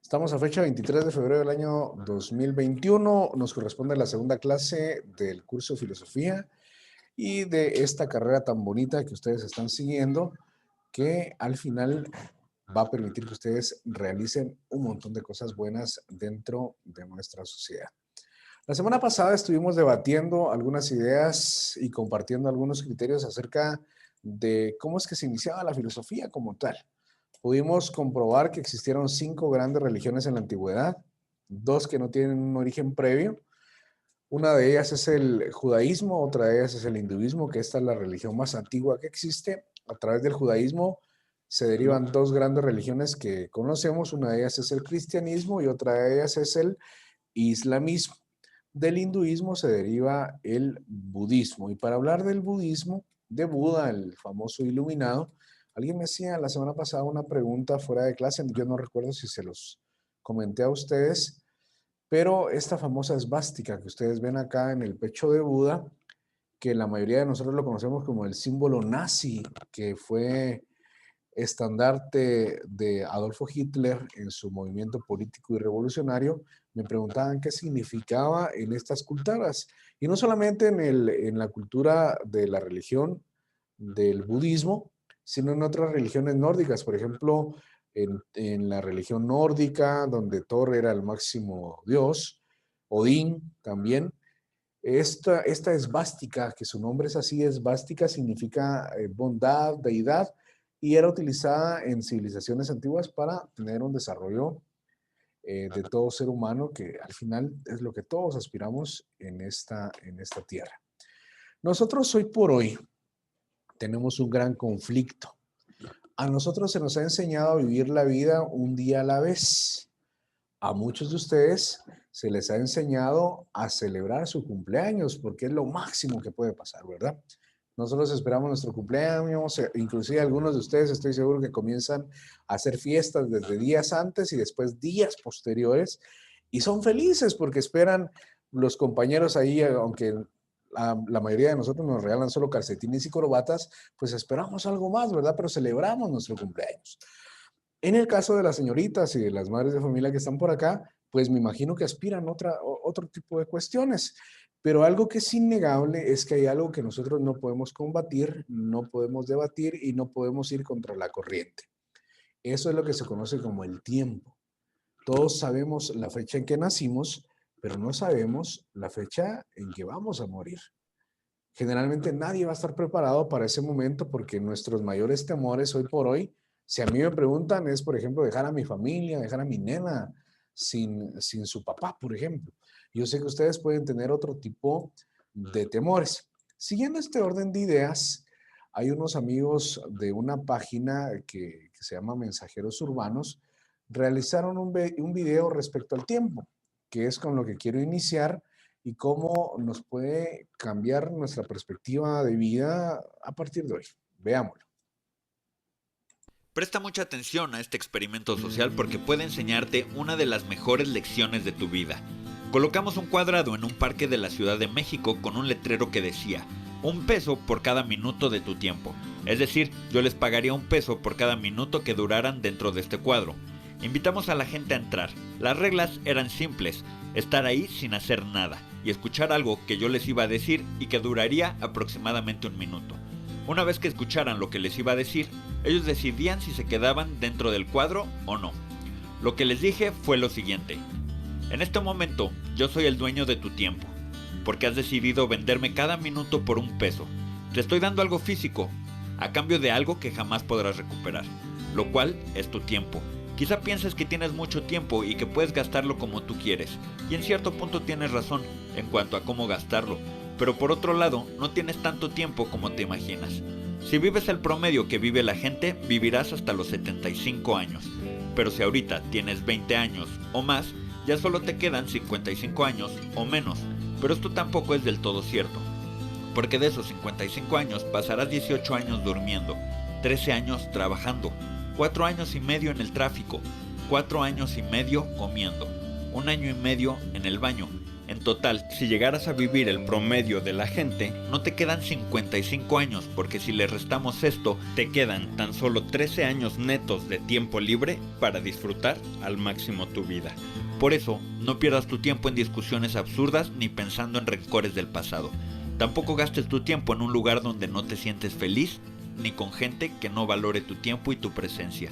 Estamos a fecha 23 de febrero del año 2021. Nos corresponde la segunda clase del curso de filosofía y de esta carrera tan bonita que ustedes están siguiendo, que al final va a permitir que ustedes realicen un montón de cosas buenas dentro de nuestra sociedad. La semana pasada estuvimos debatiendo algunas ideas y compartiendo algunos criterios acerca de cómo es que se iniciaba la filosofía como tal. Pudimos comprobar que existieron 5 grandes religiones en la antigüedad, 2 que no tienen un origen previo. Una de ellas es el judaísmo, otra de ellas es el hinduismo, que esta es la religión más antigua que existe. A través del judaísmo se derivan 2 grandes religiones que conocemos, una de ellas es el cristianismo y otra de ellas es el islamismo. Del hinduismo se deriva el budismo. Y para hablar del budismo, de Buda, el famoso iluminado, alguien me hacía la semana pasada una pregunta fuera de clase, yo no recuerdo si se los comenté a ustedes, pero esta famosa esvástica que ustedes ven acá en el pecho de Buda, que la mayoría de nosotros lo conocemos como el símbolo nazi, que fue estandarte de Adolfo Hitler en su movimiento político y revolucionario, me preguntaban qué significaba en estas culturas. Y no solamente en la cultura de la religión del budismo, sino en otras religiones nórdicas. Por ejemplo, en la religión nórdica, donde Thor era el máximo dios, Odín también. Esta esvástica, que su nombre es así, esvástica significa bondad, deidad, y era utilizada en civilizaciones antiguas para tener un desarrollo de todo ser humano, que al final es lo que todos aspiramos en esta tierra. Nosotros hoy por hoy tenemos un gran conflicto. A nosotros se nos ha enseñado a vivir la vida un día a la vez. A muchos de ustedes se les ha enseñado a celebrar su cumpleaños porque es lo máximo que puede pasar, ¿verdad? Nosotros esperamos nuestro cumpleaños, inclusive algunos de ustedes estoy seguro que comienzan a hacer fiestas desde días antes y después días posteriores y son felices porque esperan los compañeros ahí, aunque la mayoría de nosotros nos regalan solo calcetines y corbatas, pues esperamos algo más, ¿verdad? Pero celebramos nuestro cumpleaños. En el caso de las señoritas y de las madres de familia que están por acá, pues me imagino que aspiran a otro tipo de cuestiones. Pero algo que es innegable es que hay algo que nosotros no podemos combatir, no podemos debatir y no podemos ir contra la corriente. Eso es lo que se conoce como el tiempo. Todos sabemos la fecha en que nacimos, pero no sabemos la fecha en que vamos a morir. Generalmente nadie va a estar preparado para ese momento porque nuestros mayores temores hoy por hoy, si a mí me preguntan, es, por ejemplo, dejar a mi familia, dejar a mi nena sin su papá, por ejemplo. Yo sé que ustedes pueden tener otro tipo de temores. Siguiendo este orden de ideas, hay unos amigos de una página que se llama Mensajeros Urbanos, realizaron un video respecto al tiempo, que es con lo que quiero iniciar y cómo nos puede cambiar nuestra perspectiva de vida a partir de hoy. Veámoslo. Presta mucha atención a este experimento social porque puede enseñarte una de las mejores lecciones de tu vida. Colocamos un cuadrado en un parque de la Ciudad de México con un letrero que decía: $1 por cada minuto de tu tiempo. Es decir, yo les pagaría $1 por cada minuto que duraran dentro de este cuadro. Invitamos a la gente a entrar. Las reglas eran simples: estar ahí sin hacer nada y escuchar algo que yo les iba a decir y que duraría aproximadamente 1 minuto. Una vez que escucharan lo que les iba a decir, ellos decidían si se quedaban dentro del cuadro o no. Lo que les dije fue lo siguiente: en este momento, yo soy el dueño de tu tiempo, porque has decidido venderme cada minuto por $1. Te estoy dando algo físico, a cambio de algo que jamás podrás recuperar, lo cual es tu tiempo. Quizá pienses que tienes mucho tiempo y que puedes gastarlo como tú quieres, y en cierto punto tienes razón en cuanto a cómo gastarlo, pero por otro lado, no tienes tanto tiempo como te imaginas. Si vives el promedio que vive la gente, vivirás hasta los 75 años, pero si ahorita tienes 20 años o más, ya solo te quedan 55 años o menos, pero esto tampoco es del todo cierto, porque de esos 55 años pasarás 18 años durmiendo, 13 años trabajando, 4 años y medio en el tráfico, 4 años y medio comiendo, 1 año y medio en el baño, En total, si llegaras a vivir el promedio de la gente, no te quedan 55 años, porque si le restamos esto, te quedan tan solo 13 años netos de tiempo libre para disfrutar al máximo tu vida. Por eso, no pierdas tu tiempo en discusiones absurdas ni pensando en rencores del pasado. Tampoco gastes tu tiempo en un lugar donde no te sientes feliz, ni con gente que no valore tu tiempo y tu presencia.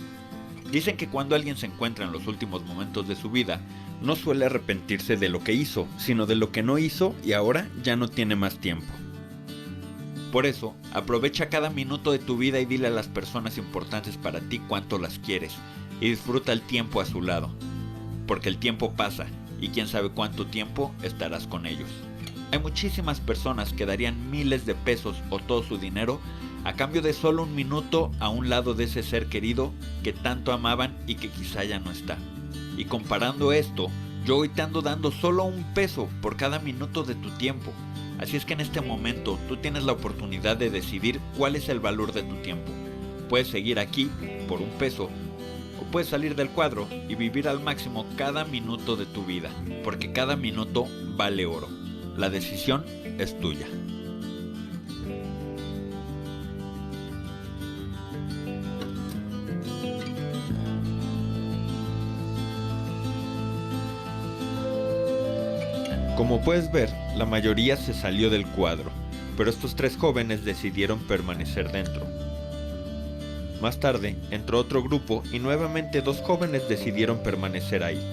Dicen que cuando alguien se encuentra en los últimos momentos de su vida, no suele arrepentirse de lo que hizo, sino de lo que no hizo y ahora ya no tiene más tiempo. Por eso, aprovecha cada minuto de tu vida y dile a las personas importantes para ti cuánto las quieres y disfruta el tiempo a su lado. Porque el tiempo pasa y quién sabe cuánto tiempo estarás con ellos. Hay muchísimas personas que darían miles de pesos o todo su dinero a cambio de solo un minuto a un lado de ese ser querido que tanto amaban y que quizá ya no está. Y comparando esto, yo hoy te ando dando solo un peso por cada minuto de tu tiempo. Así es que en este momento tú tienes la oportunidad de decidir cuál es el valor de tu tiempo. Puedes seguir aquí por un peso o puedes salir del cuadro y vivir al máximo cada minuto de tu vida, porque cada minuto vale oro. La decisión es tuya. Como puedes ver, la mayoría se salió del cuadro, pero estos 3 jóvenes decidieron permanecer dentro. Más tarde, entró otro grupo y nuevamente 2 jóvenes decidieron permanecer ahí.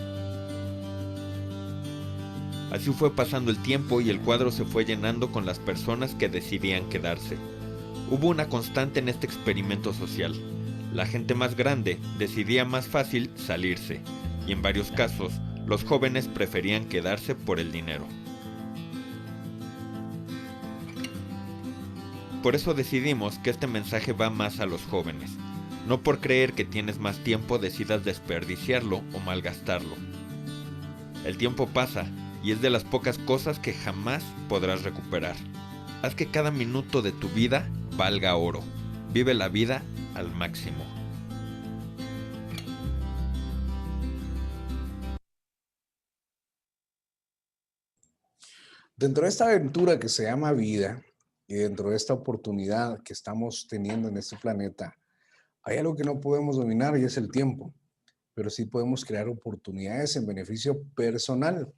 Así fue pasando el tiempo y el cuadro se fue llenando con las personas que decidían quedarse. Hubo una constante en este experimento social. La gente más grande decidía más fácil salirse, y en varios casos, los jóvenes preferían quedarse por el dinero. Por eso decidimos que este mensaje va más a los jóvenes. No por creer que tienes más tiempo decidas desperdiciarlo o malgastarlo. El tiempo pasa y es de las pocas cosas que jamás podrás recuperar. Haz que cada minuto de tu vida valga oro. Vive la vida al máximo. Dentro de esta aventura que se llama vida y dentro de esta oportunidad que estamos teniendo en este planeta, hay algo que no podemos dominar y es el tiempo, pero sí podemos crear oportunidades en beneficio personal.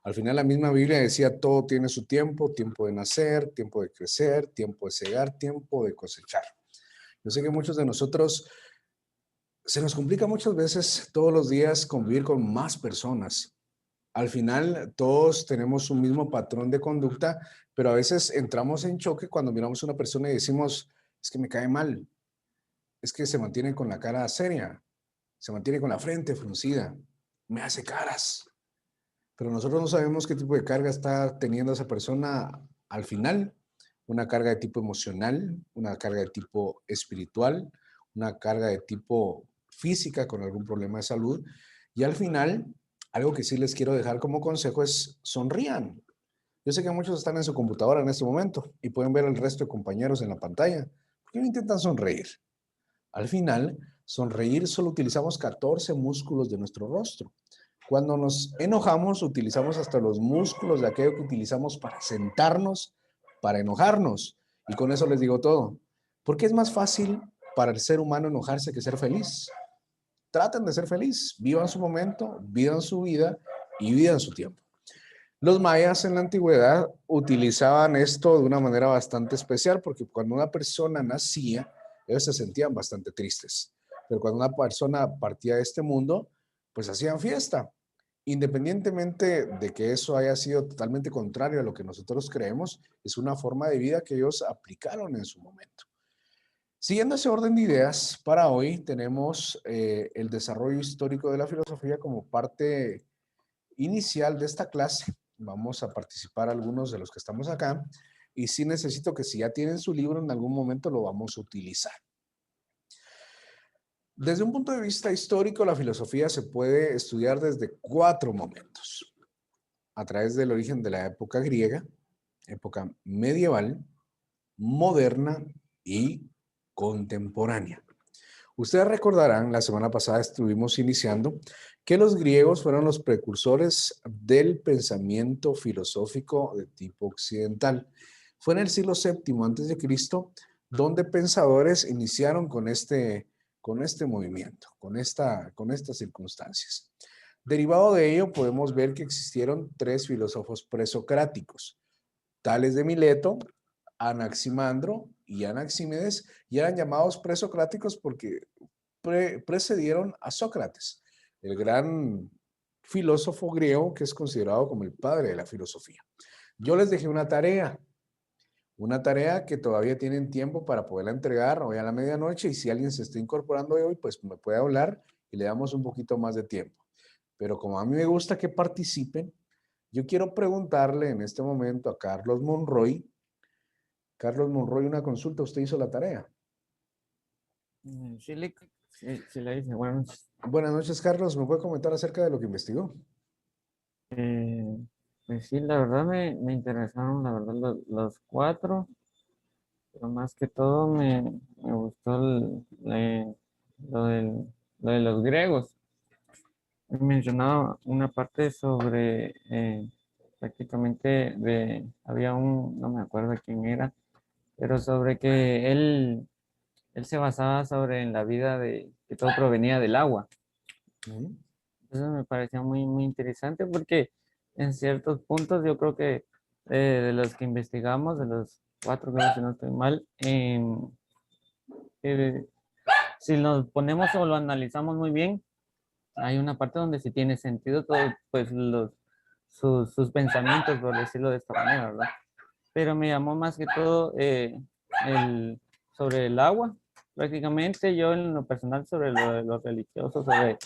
Al final la misma Biblia decía, todo tiene su tiempo, tiempo de nacer, tiempo de crecer, tiempo de cegar, tiempo de cosechar. Yo sé que muchos de nosotros se nos complica muchas veces todos los días convivir con más personas. Al final todos tenemos un mismo patrón de conducta, pero a veces entramos en choque cuando miramos a una persona y decimos, es que me cae mal, es que se mantiene con la cara seria, se mantiene con la frente fruncida, me hace caras. Pero nosotros no sabemos qué tipo de carga está teniendo esa persona al final. Una carga de tipo emocional, una carga de tipo espiritual, una carga de tipo física con algún problema de salud. Y al final, algo que sí les quiero dejar como consejo es sonrían. Yo sé que muchos están en su computadora en este momento y pueden ver al resto de compañeros en la pantalla. ¿Por qué no intentan sonreír? Al final, sonreír solo utilizamos 14 músculos de nuestro rostro. Cuando nos enojamos, utilizamos hasta los músculos de aquello que utilizamos para sentarnos, para enojarnos. Y con eso les digo todo. ¿Por qué es más fácil para el ser humano enojarse que ser feliz? Traten de ser feliz, vivan su momento, vivan su vida y vivan su tiempo. Los mayas en la antigüedad utilizaban esto de una manera bastante especial porque cuando una persona nacía, ellos se sentían bastante tristes. Pero cuando una persona partía de este mundo, pues hacían fiesta. Independientemente de que eso haya sido totalmente contrario a lo que nosotros creemos, es una forma de vida que ellos aplicaron en su momento. Siguiendo ese orden de ideas, para hoy tenemos el desarrollo histórico de la filosofía como parte inicial de esta clase. Vamos a participar algunos de los que estamos acá y sí necesito que si ya tienen su libro en algún momento lo vamos a utilizar. Desde un punto de vista histórico, la filosofía se puede estudiar desde 4 momentos. A través del origen de la época griega, época medieval, moderna y contemporánea. Ustedes recordarán, la semana pasada estuvimos iniciando que los griegos fueron los precursores del pensamiento filosófico de tipo occidental. Fue en el siglo VII antes de Cristo donde pensadores iniciaron con este movimiento, con estas circunstancias. Derivado de ello, podemos ver que existieron tres filósofos presocráticos, Tales de Mileto, Anaximandro y Anaxímenes, y eran llamados presocráticos porque precedieron a Sócrates, el gran filósofo griego que es considerado como el padre de la filosofía. Yo les dejé una tarea que todavía tienen tiempo para poderla entregar hoy a la medianoche, y si alguien se está incorporando hoy, pues me puede hablar y le damos un poquito más de tiempo. Pero como a mí me gusta que participen, yo quiero preguntarle en este momento a Carlos Monroy. Carlos Monroy, una consulta, ¿usted hizo la tarea? Sí, la hice. Bueno, Buenas noches, Carlos. ¿Me puede comentar acerca de lo que investigó? eh, pues sí, la verdad me interesaron, la verdad, los cuatro, pero más que todo me gustó lo, lo de los griegos. Mencionaba una parte sobre prácticamente había no me acuerdo quién era, pero sobre que él se basaba sobre en la vida de que todo provenía del agua. Eso me pareció muy interesante porque en ciertos puntos yo creo que de los que investigamos, de los cuatro, creo, si no estoy mal, eh, si nos ponemos o lo analizamos muy bien, hay una parte donde sí tiene sentido todo, pues sus pensamientos, por decirlo de esta manera, ¿verdad? Pero me llamó más que todo el, sobre el agua, prácticamente yo en lo personal sobre lo religioso, sobre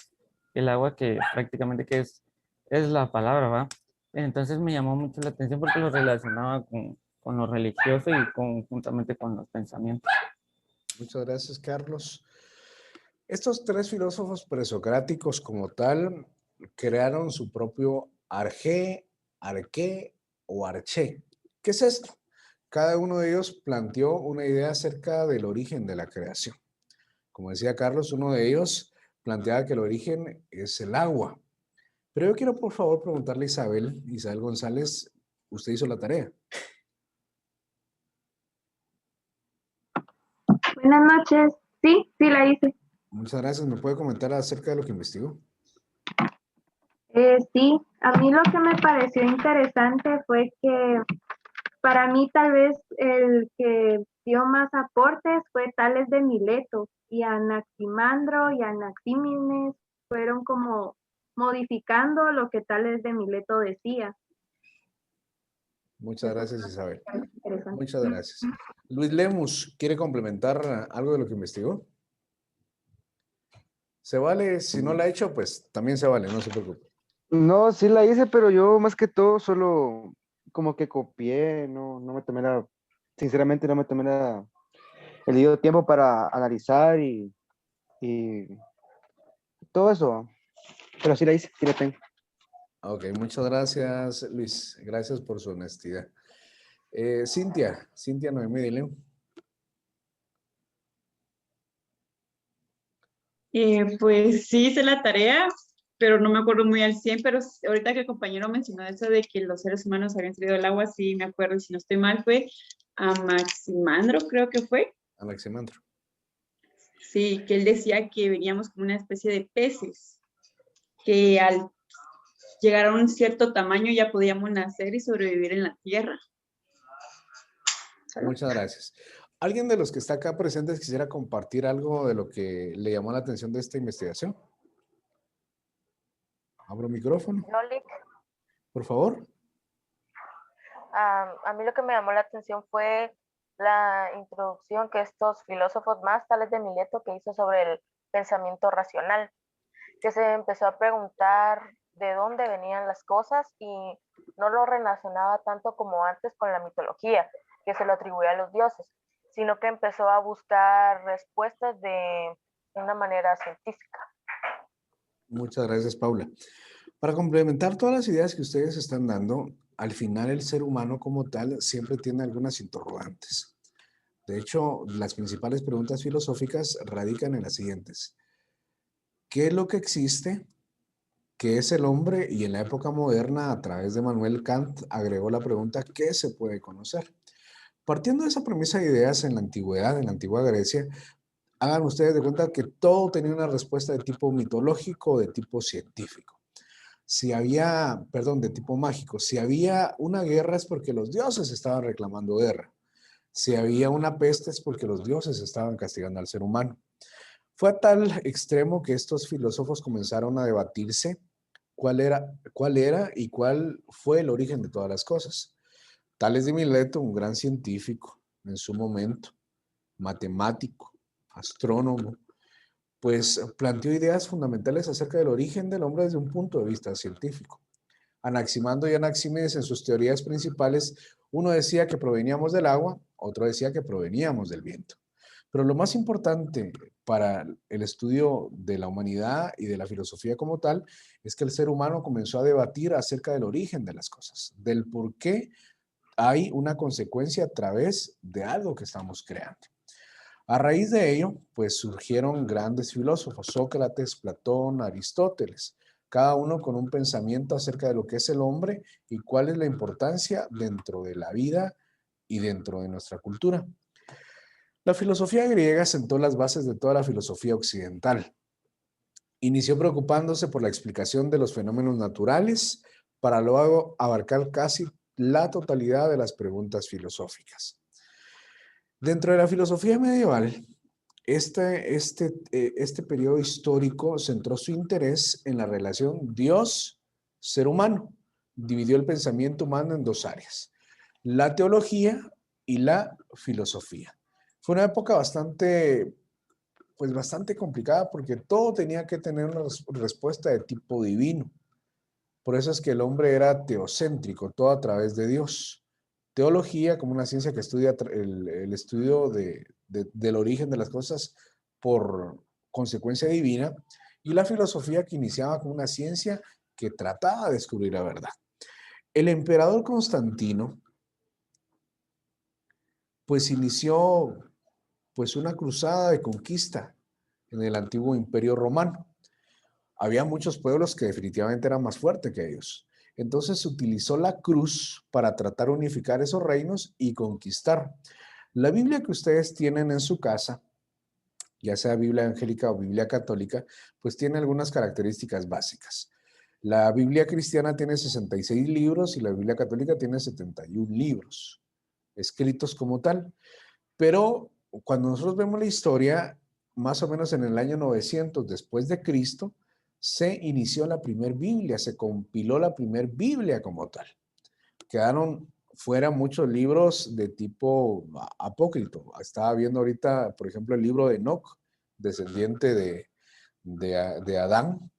el agua que prácticamente que es la palabra, ¿va? Entonces me llamó mucho la atención porque lo relacionaba con lo religioso y juntamente con los pensamientos. Muchas gracias, Carlos. Estos tres filósofos presocráticos como tal crearon su propio arjé, arqué o arché. ¿Qué es esto? Cada uno de ellos planteó una idea acerca del origen de la creación. Como decía Carlos, uno de ellos planteaba que el origen es el agua. Pero yo quiero por favor preguntarle a Isabel González, ¿usted hizo la tarea? Buenas noches. Sí, la hice. Muchas gracias. ¿Me puede comentar acerca de lo que investigó? Sí, a mí lo que me pareció interesante fue que para mí tal vez el que dio más aportes fue Tales de Mileto, y Anaximandro y Anaxímenes fueron como modificando lo que Tales de Mileto decía. Muchas gracias, Isabel. Interesante. Muchas gracias. Luis Lemus, ¿quiere complementar algo de lo que investigó? Se vale, si no la ha hecho, pues también se vale, no se preocupe. No, sí la hice, pero yo más que todo solo como que copié, no me tomé sinceramente no me tomé el debido tiempo para analizar y todo eso, pero sí la hice, sí la tengo. Ok, muchas gracias, Luis. Gracias por su honestidad. Cintia Noemí de León. Pues sí hice la tarea, pero no me acuerdo muy al 100, pero ahorita que el compañero mencionó eso de que los seres humanos habían salido del agua, sí me acuerdo, y si no estoy mal fue Anaximandro, creo que fue. Anaximandro. Sí, que él decía que veníamos como una especie de peces, que al llegar a un cierto tamaño ya podíamos nacer y sobrevivir en la tierra. Muchas gracias. ¿Alguien de los que está acá presentes quisiera compartir algo de lo que le llamó la atención de esta investigación? Abro micrófono. Nolik, Por favor. a mí lo que me llamó la atención fue la introducción que estos filósofos más, Tales de Mileto, que hizo sobre el pensamiento racional, que se empezó a preguntar de dónde venían las cosas y no lo relacionaba tanto como antes con la mitología, que se lo atribuía a los dioses, sino que empezó a buscar respuestas de una manera científica. Muchas gracias, Paula. Para complementar todas las ideas que ustedes están dando, al final el ser humano como tal siempre tiene algunas interrogantes. De hecho, las principales preguntas filosóficas radican en las siguientes. ¿Qué es lo que existe? ¿Qué es el hombre? Y en la época moderna, a través de Manuel Kant, agregó la pregunta ¿qué se puede conocer? Partiendo de esa premisa de ideas en la antigüedad, en la antigua Grecia, hagan ustedes de cuenta que todo tenía una respuesta de tipo mitológico o de tipo científico. Si había, perdón, de tipo mágico, si había una guerra es porque los dioses estaban reclamando guerra. Si había una peste es porque los dioses estaban castigando al ser humano. Fue a tal extremo que estos filósofos comenzaron a debatirse cuál era y cuál fue el origen de todas las cosas. Tales de Mileto, un gran científico en su momento, matemático, astrónomo, pues planteó ideas fundamentales acerca del origen del hombre desde un punto de vista científico. Anaximander y Anaxímenes en sus teorías principales, uno decía que proveníamos del agua, otro decía que proveníamos del viento. Pero lo más importante para el estudio de la humanidad y de la filosofía como tal es que el ser humano comenzó a debatir acerca del origen de las cosas, del por qué hay una consecuencia a través de algo que estamos creando. A raíz de ello, pues surgieron grandes filósofos, Sócrates, Platón, Aristóteles, cada uno con un pensamiento acerca de lo que es el hombre y cuál es la importancia dentro de la vida y dentro de nuestra cultura. La filosofía griega sentó las bases de toda la filosofía occidental. Inició preocupándose por la explicación de los fenómenos naturales para luego abarcar casi la totalidad de las preguntas filosóficas. Dentro de la filosofía medieval, este periodo histórico centró su interés en la relación Dios-ser humano. Dividió el pensamiento humano en dos áreas, la teología y la filosofía. Fue una época bastante complicada porque todo tenía que tener una respuesta de tipo divino. Por eso es que el hombre era teocéntrico, todo a través de Dios. Teología como una ciencia que estudia el estudio del origen de las cosas por consecuencia divina, y la filosofía que iniciaba como una ciencia que trataba de descubrir la verdad. El emperador Constantino pues inició pues una cruzada de conquista en el antiguo imperio romano. Había muchos pueblos que definitivamente eran más fuertes que ellos. Entonces utilizó la cruz para tratar de unificar esos reinos y conquistar. La Biblia que ustedes tienen en su casa, ya sea Biblia evangélica o Biblia católica, pues tiene algunas características básicas. La Biblia cristiana tiene 66 libros y la Biblia católica tiene 71 libros, escritos como tal. Pero cuando nosotros vemos la historia, más o menos en el año 900 después de Cristo, se inició la primer Biblia, se compiló la primer Biblia como tal. Quedaron fuera muchos libros de tipo apócrifo. Estaba viendo ahorita, por ejemplo, el libro de Enoc, descendiente de Adán,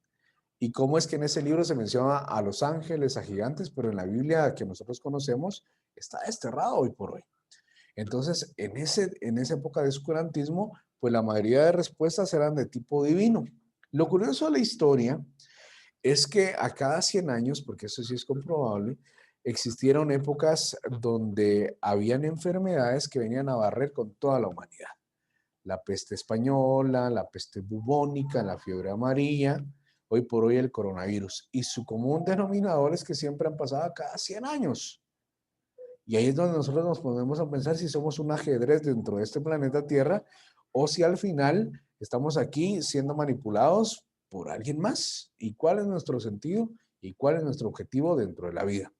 y cómo es que en ese libro se menciona a los ángeles, a gigantes, pero en la Biblia que nosotros conocemos está desterrado hoy por hoy. Entonces, en esa época de oscurantismo, pues la mayoría de respuestas eran de tipo divino. Lo curioso de la historia es que a cada 100 años, porque eso sí es comprobable, existieron épocas donde habían enfermedades que venían a barrer con toda la humanidad. La peste española, la peste bubónica, la fiebre amarilla, hoy por hoy el coronavirus. Y su común denominador es que siempre han pasado cada 100 años. Y ahí es donde nosotros nos ponemos a pensar si somos un ajedrez dentro de este planeta Tierra o si al final estamos aquí siendo manipulados por alguien más. ¿Y cuál es nuestro sentido? ¿Y cuál es nuestro objetivo dentro de la vida?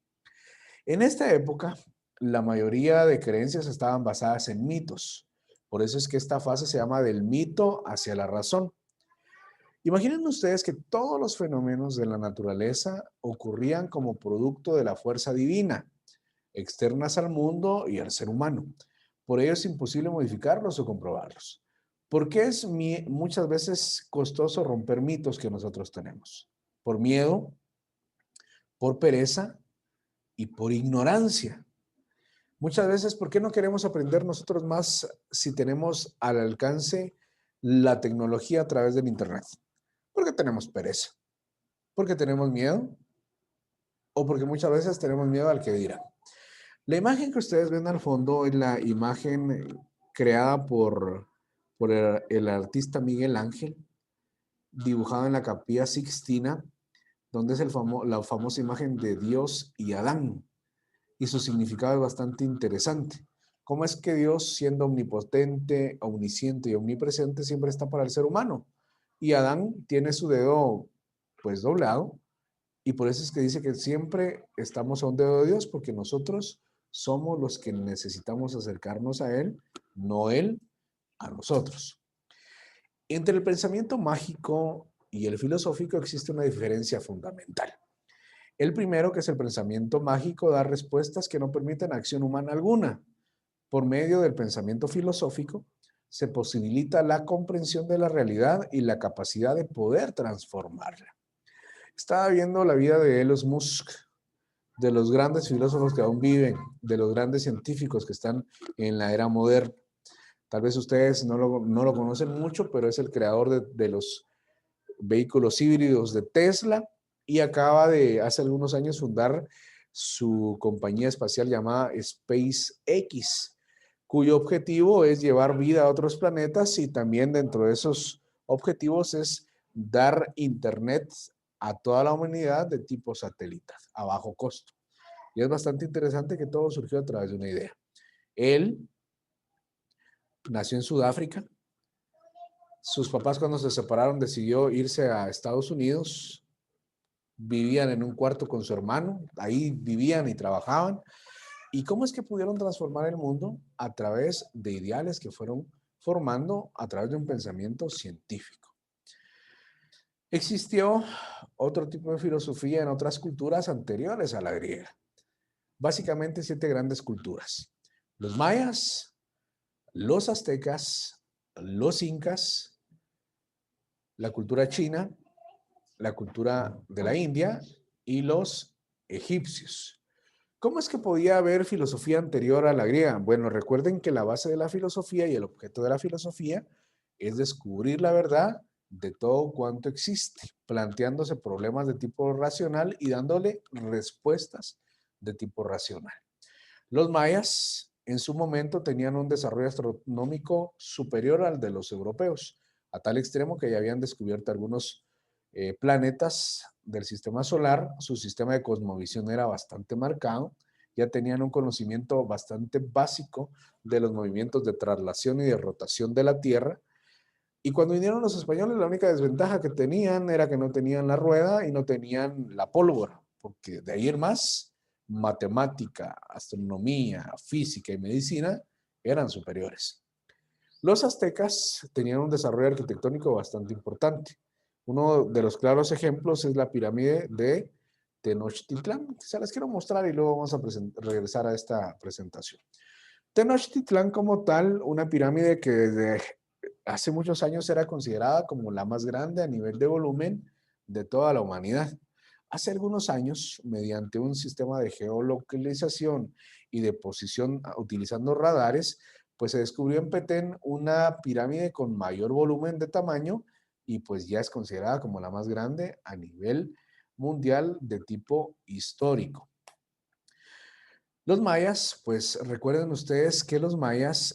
En esta época, la mayoría de creencias estaban basadas en mitos. Por eso es que esta fase se llama del mito hacia la razón. Imaginen ustedes que todos los fenómenos de la naturaleza ocurrían como producto de la fuerza divina, externas al mundo y al ser humano. Por ello es imposible modificarlos o comprobarlos. ¿Por qué es muchas veces costoso romper mitos que nosotros tenemos? Por miedo, por pereza y por ignorancia. Muchas veces, ¿por qué no queremos aprender nosotros más si tenemos al alcance la tecnología a través del Internet? Porque tenemos pereza, porque tenemos miedo o porque muchas veces tenemos miedo al que dirán. La imagen que ustedes ven al fondo es la imagen creada por el artista Miguel Ángel, dibujada en la Capilla Sixtina, donde es la famosa imagen de Dios y Adán. Y su significado es bastante interesante. ¿Cómo es que Dios, siendo omnipotente, omnisciente y omnipresente, siempre está para el ser humano? Y Adán tiene su dedo, pues, doblado, y por eso es que dice que siempre estamos a un dedo de Dios, porque nosotros somos los que necesitamos acercarnos a Él, no Él a nosotros. Entre el pensamiento mágico y el filosófico existe una diferencia fundamental. El primero, que es el pensamiento mágico, da respuestas que no permiten acción humana alguna. Por medio del pensamiento filosófico, se posibilita la comprensión de la realidad y la capacidad de poder transformarla. Estaba viendo la vida de Elon Musk, de los grandes filósofos que aún viven, de los grandes científicos que están en la era moderna. Tal vez ustedes no lo conocen mucho, pero es el creador de los vehículos híbridos de Tesla y acaba de, hace algunos años, fundar su compañía espacial llamada SpaceX, cuyo objetivo es llevar vida a otros planetas, y también dentro de esos objetivos es dar internet a toda la humanidad de tipo satelital, a bajo costo. Y es bastante interesante que todo surgió a través de una idea. Él nació en Sudáfrica. Sus papás, cuando se separaron, decidió irse a Estados Unidos. Vivían en un cuarto con su hermano, ahí vivían y trabajaban. ¿Y cómo es que pudieron transformar el mundo? A través de ideales que fueron formando a través de un pensamiento científico. Existió otro tipo de filosofía en otras culturas anteriores a la griega. Básicamente 7 grandes culturas: los mayas, los aztecas, los incas, la cultura china, la cultura de la India y los egipcios. ¿Cómo es que podía haber filosofía anterior a la griega? Bueno, recuerden que la base de la filosofía y el objeto de la filosofía es descubrir la verdad de todo cuanto existe, planteándose problemas de tipo racional y dándole respuestas de tipo racional. Los mayas en su momento tenían un desarrollo astronómico superior al de los europeos, a tal extremo que ya habían descubierto algunos planetas del sistema solar. Su sistema de cosmovisión era bastante marcado, ya tenían un conocimiento bastante básico de los movimientos de traslación y de rotación de la Tierra. Y cuando vinieron los españoles, la única desventaja que tenían era que no tenían la rueda y no tenían la pólvora, porque de ahí en más, matemática, astronomía, física y medicina eran superiores. Los aztecas tenían un desarrollo arquitectónico bastante importante. Uno de los claros ejemplos es la pirámide de Tenochtitlán. Se las quiero mostrar y luego vamos a regresar a esta presentación. Tenochtitlán como tal, una pirámide que desde hace muchos años era considerada como la más grande a nivel de volumen de toda la humanidad. Hace algunos años, mediante un sistema de geolocalización y de posición utilizando radares, pues se descubrió en Petén una pirámide con mayor volumen de tamaño y pues ya es considerada como la más grande a nivel mundial de tipo histórico. Los mayas, pues recuerden ustedes que los mayas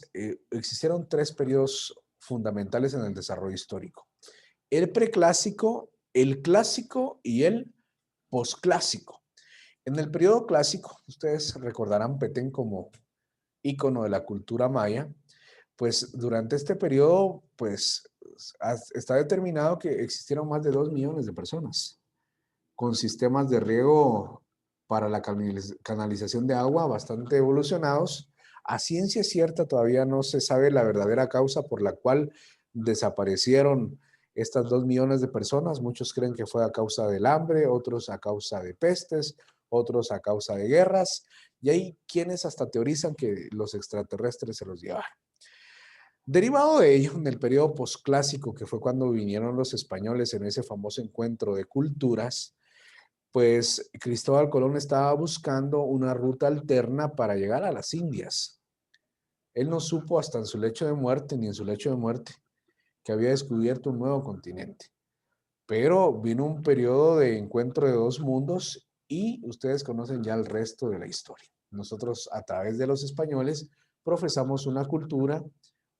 existieron 3 periodos fundamentales en el desarrollo histórico: el preclásico, el clásico y el posclásico. En el periodo clásico, ustedes recordarán Petén como ícono de la cultura maya. Pues durante este periodo, pues está determinado que existieron más de 2 millones de personas con sistemas de riego para la canalización de agua bastante evolucionados. A ciencia cierta todavía no se sabe la verdadera causa por la cual desaparecieron estas 2 millones de personas. Muchos creen que fue a causa del hambre, otros a causa de pestes, otros a causa de guerras, y hay quienes hasta teorizan que los extraterrestres se los llevaron. Derivado de ello, en el periodo posclásico, que fue cuando vinieron los españoles en ese famoso encuentro de culturas, pues Cristóbal Colón estaba buscando una ruta alterna para llegar a las Indias. Él no supo hasta en su lecho de muerte, ni en su lecho de muerte, que había descubierto un nuevo continente. Pero vino un periodo de encuentro de 2 mundos y ustedes conocen ya el resto de la historia. Nosotros, a través de los españoles, profesamos una cultura,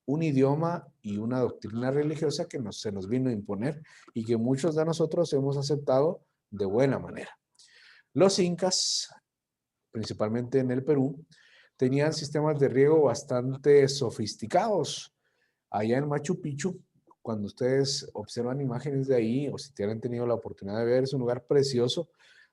un idioma y una doctrina religiosa que se nos vino a imponer y que muchos de nosotros hemos aceptado de buena manera. Los incas, principalmente en el Perú, tenían sistemas de riego bastante sofisticados. Allá en Machu Picchu, cuando ustedes observan imágenes de ahí, o si tienen tenido la oportunidad de ver, es un lugar precioso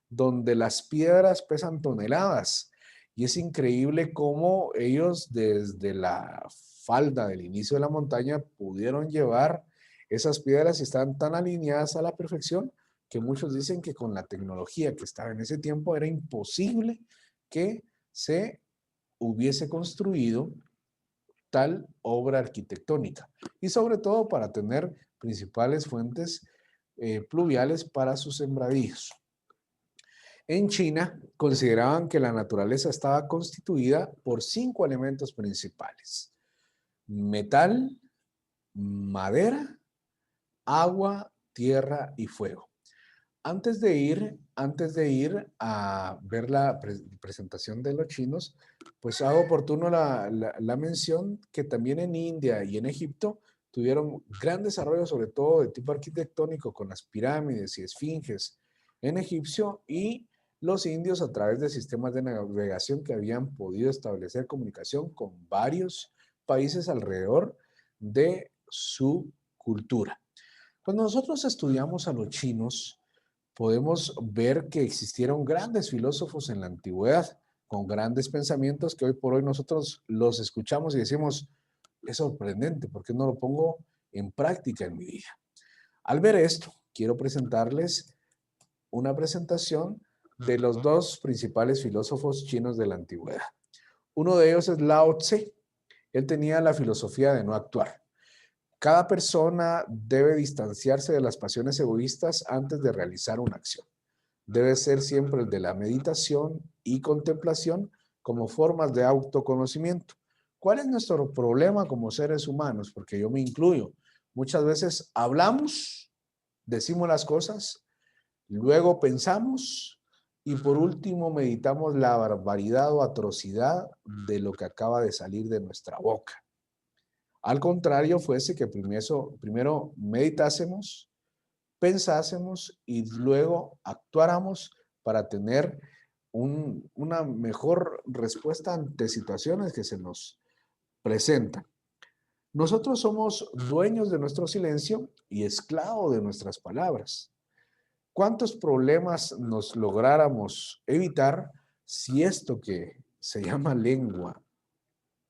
donde las piedras pesan toneladas. Y es increíble cómo ellos desde la falda del inicio de la montaña pudieron llevar esas piedras y están tan alineadas a la perfección que muchos dicen que con la tecnología que estaba en ese tiempo era imposible que se hubiese construido tal obra arquitectónica y sobre todo para tener principales fuentes pluviales para sus sembradíos. En China consideraban que la naturaleza estaba constituida por 5 elementos principales: metal, madera, agua, tierra y fuego. Antes de ir a ver la presentación de los chinos, pues hago oportuno la mención que también en India y en Egipto tuvieron gran desarrollo, sobre todo de tipo arquitectónico, con las pirámides y esfinges en egipcio, y los indios a través de sistemas de navegación que habían podido establecer comunicación con varios países alrededor de su cultura. Cuando nosotros estudiamos a los chinos, podemos ver que existieron grandes filósofos en la antigüedad, con grandes pensamientos que hoy por hoy nosotros los escuchamos y decimos, es sorprendente, ¿por qué no lo pongo en práctica en mi vida? Al ver esto, quiero presentarles una presentación de los 2 principales filósofos chinos de la antigüedad. Uno de ellos es Lao Tse. Él tenía la filosofía de no actuar. Cada persona debe distanciarse de las pasiones egoístas antes de realizar una acción. Debe ser siempre el de la meditación y contemplación como formas de autoconocimiento. ¿Cuál es nuestro problema como seres humanos? Porque yo me incluyo. Muchas veces hablamos, decimos las cosas, luego pensamos y por último meditamos la barbaridad o atrocidad de lo que acaba de salir de nuestra boca. Al contrario, fuese que primero meditásemos, pensásemos y luego actuáramos para tener una mejor respuesta ante situaciones que se nos presentan. Nosotros somos dueños de nuestro silencio y esclavos de nuestras palabras. ¿Cuántos problemas nos lográramos evitar si esto que se llama lengua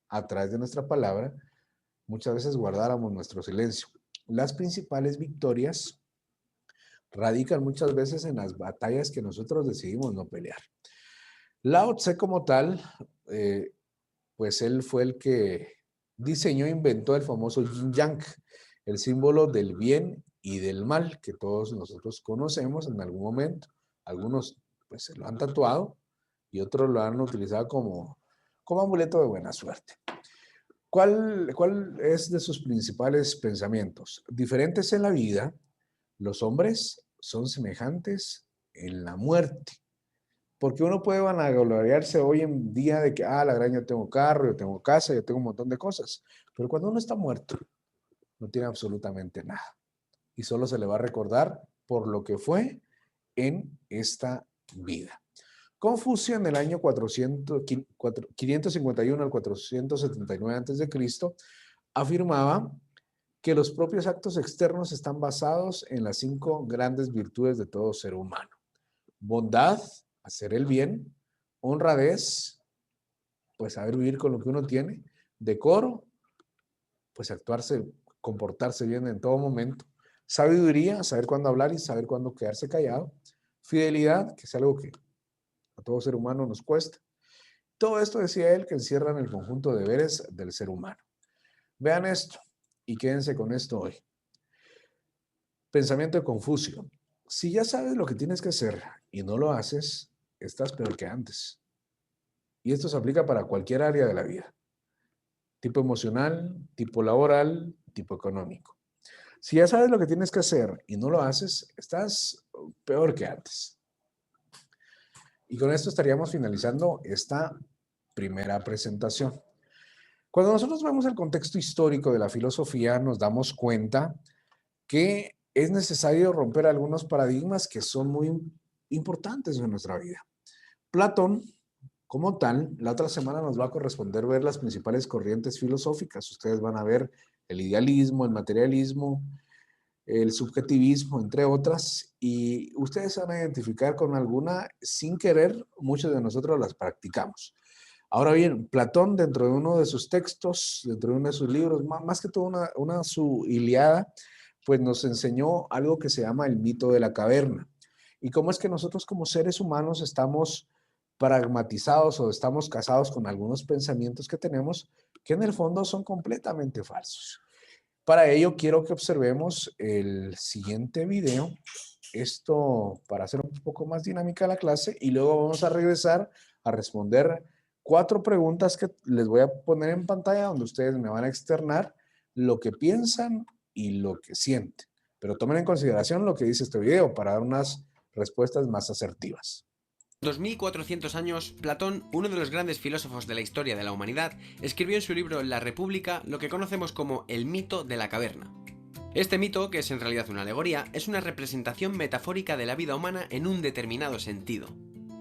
a través de nuestra palabra, muchas veces guardáramos nuestro silencio? Las principales victorias radican muchas veces en las batallas que nosotros decidimos no pelear. Lao Tse como tal, pues él fue el que diseñó e inventó el famoso Yin Yang, el símbolo del bien y del mal que todos nosotros conocemos en algún momento. Algunos pues se lo han tatuado y otros lo han utilizado como amuleto de buena suerte. ¿Cuál es de sus principales pensamientos? Diferentes en la vida, los hombres son semejantes en la muerte. Porque uno puede vanagloriarse hoy en día de que, la gran, yo tengo carro, yo tengo casa, yo tengo un montón de cosas. Pero cuando uno está muerto, no tiene absolutamente nada. Y solo se le va a recordar por lo que fue en esta vida. Confucio en el año 551 al 479 a.C. afirmaba que los propios actos externos están basados en las 5 grandes virtudes de todo ser humano: bondad, hacer el bien; honradez, pues saber vivir con lo que uno tiene; decoro, pues comportarse bien en todo momento; sabiduría, saber cuándo hablar y saber cuándo quedarse callado; fidelidad, que es algo que a todo ser humano nos cuesta. Todo esto, decía él, que encierran el conjunto de deberes del ser humano. Vean esto y quédense con esto hoy. Pensamiento de Confucio: si ya sabes lo que tienes que hacer y no lo haces, estás peor que antes. Y esto se aplica para cualquier área de la vida: tipo emocional, tipo laboral, tipo económico. Si ya sabes lo que tienes que hacer y no lo haces, estás peor que antes. Y con esto estaríamos finalizando esta primera presentación. Cuando nosotros vemos el contexto histórico de la filosofía, nos damos cuenta que es necesario romper algunos paradigmas que son muy importantes en nuestra vida. Platón, como tal, la otra semana nos va a corresponder ver las principales corrientes filosóficas. Ustedes van a ver el idealismo, el materialismo, el subjetivismo, entre otras, y ustedes se van a identificar con alguna sin querer, muchos de nosotros las practicamos. Ahora bien, Platón, dentro de uno de sus textos, dentro de uno de sus libros, más que todo su Ilíada, pues nos enseñó algo que se llama el mito de la caverna. Y cómo es que nosotros como seres humanos estamos pragmatizados o estamos casados con algunos pensamientos que tenemos que en el fondo son completamente falsos. Para ello quiero que observemos el siguiente video, esto para hacer un poco más dinámica la clase, y luego vamos a regresar a responder 4 preguntas que les voy a poner en pantalla donde ustedes me van a externar lo que piensan y lo que sienten. Pero tomen en consideración lo que dice este video para dar unas respuestas más asertivas. 2400 años, Platón, uno de los grandes filósofos de la historia de la humanidad, escribió en su libro La República lo que conocemos como el mito de la caverna. Este mito, que es en realidad una alegoría, es una representación metafórica de la vida humana en un determinado sentido.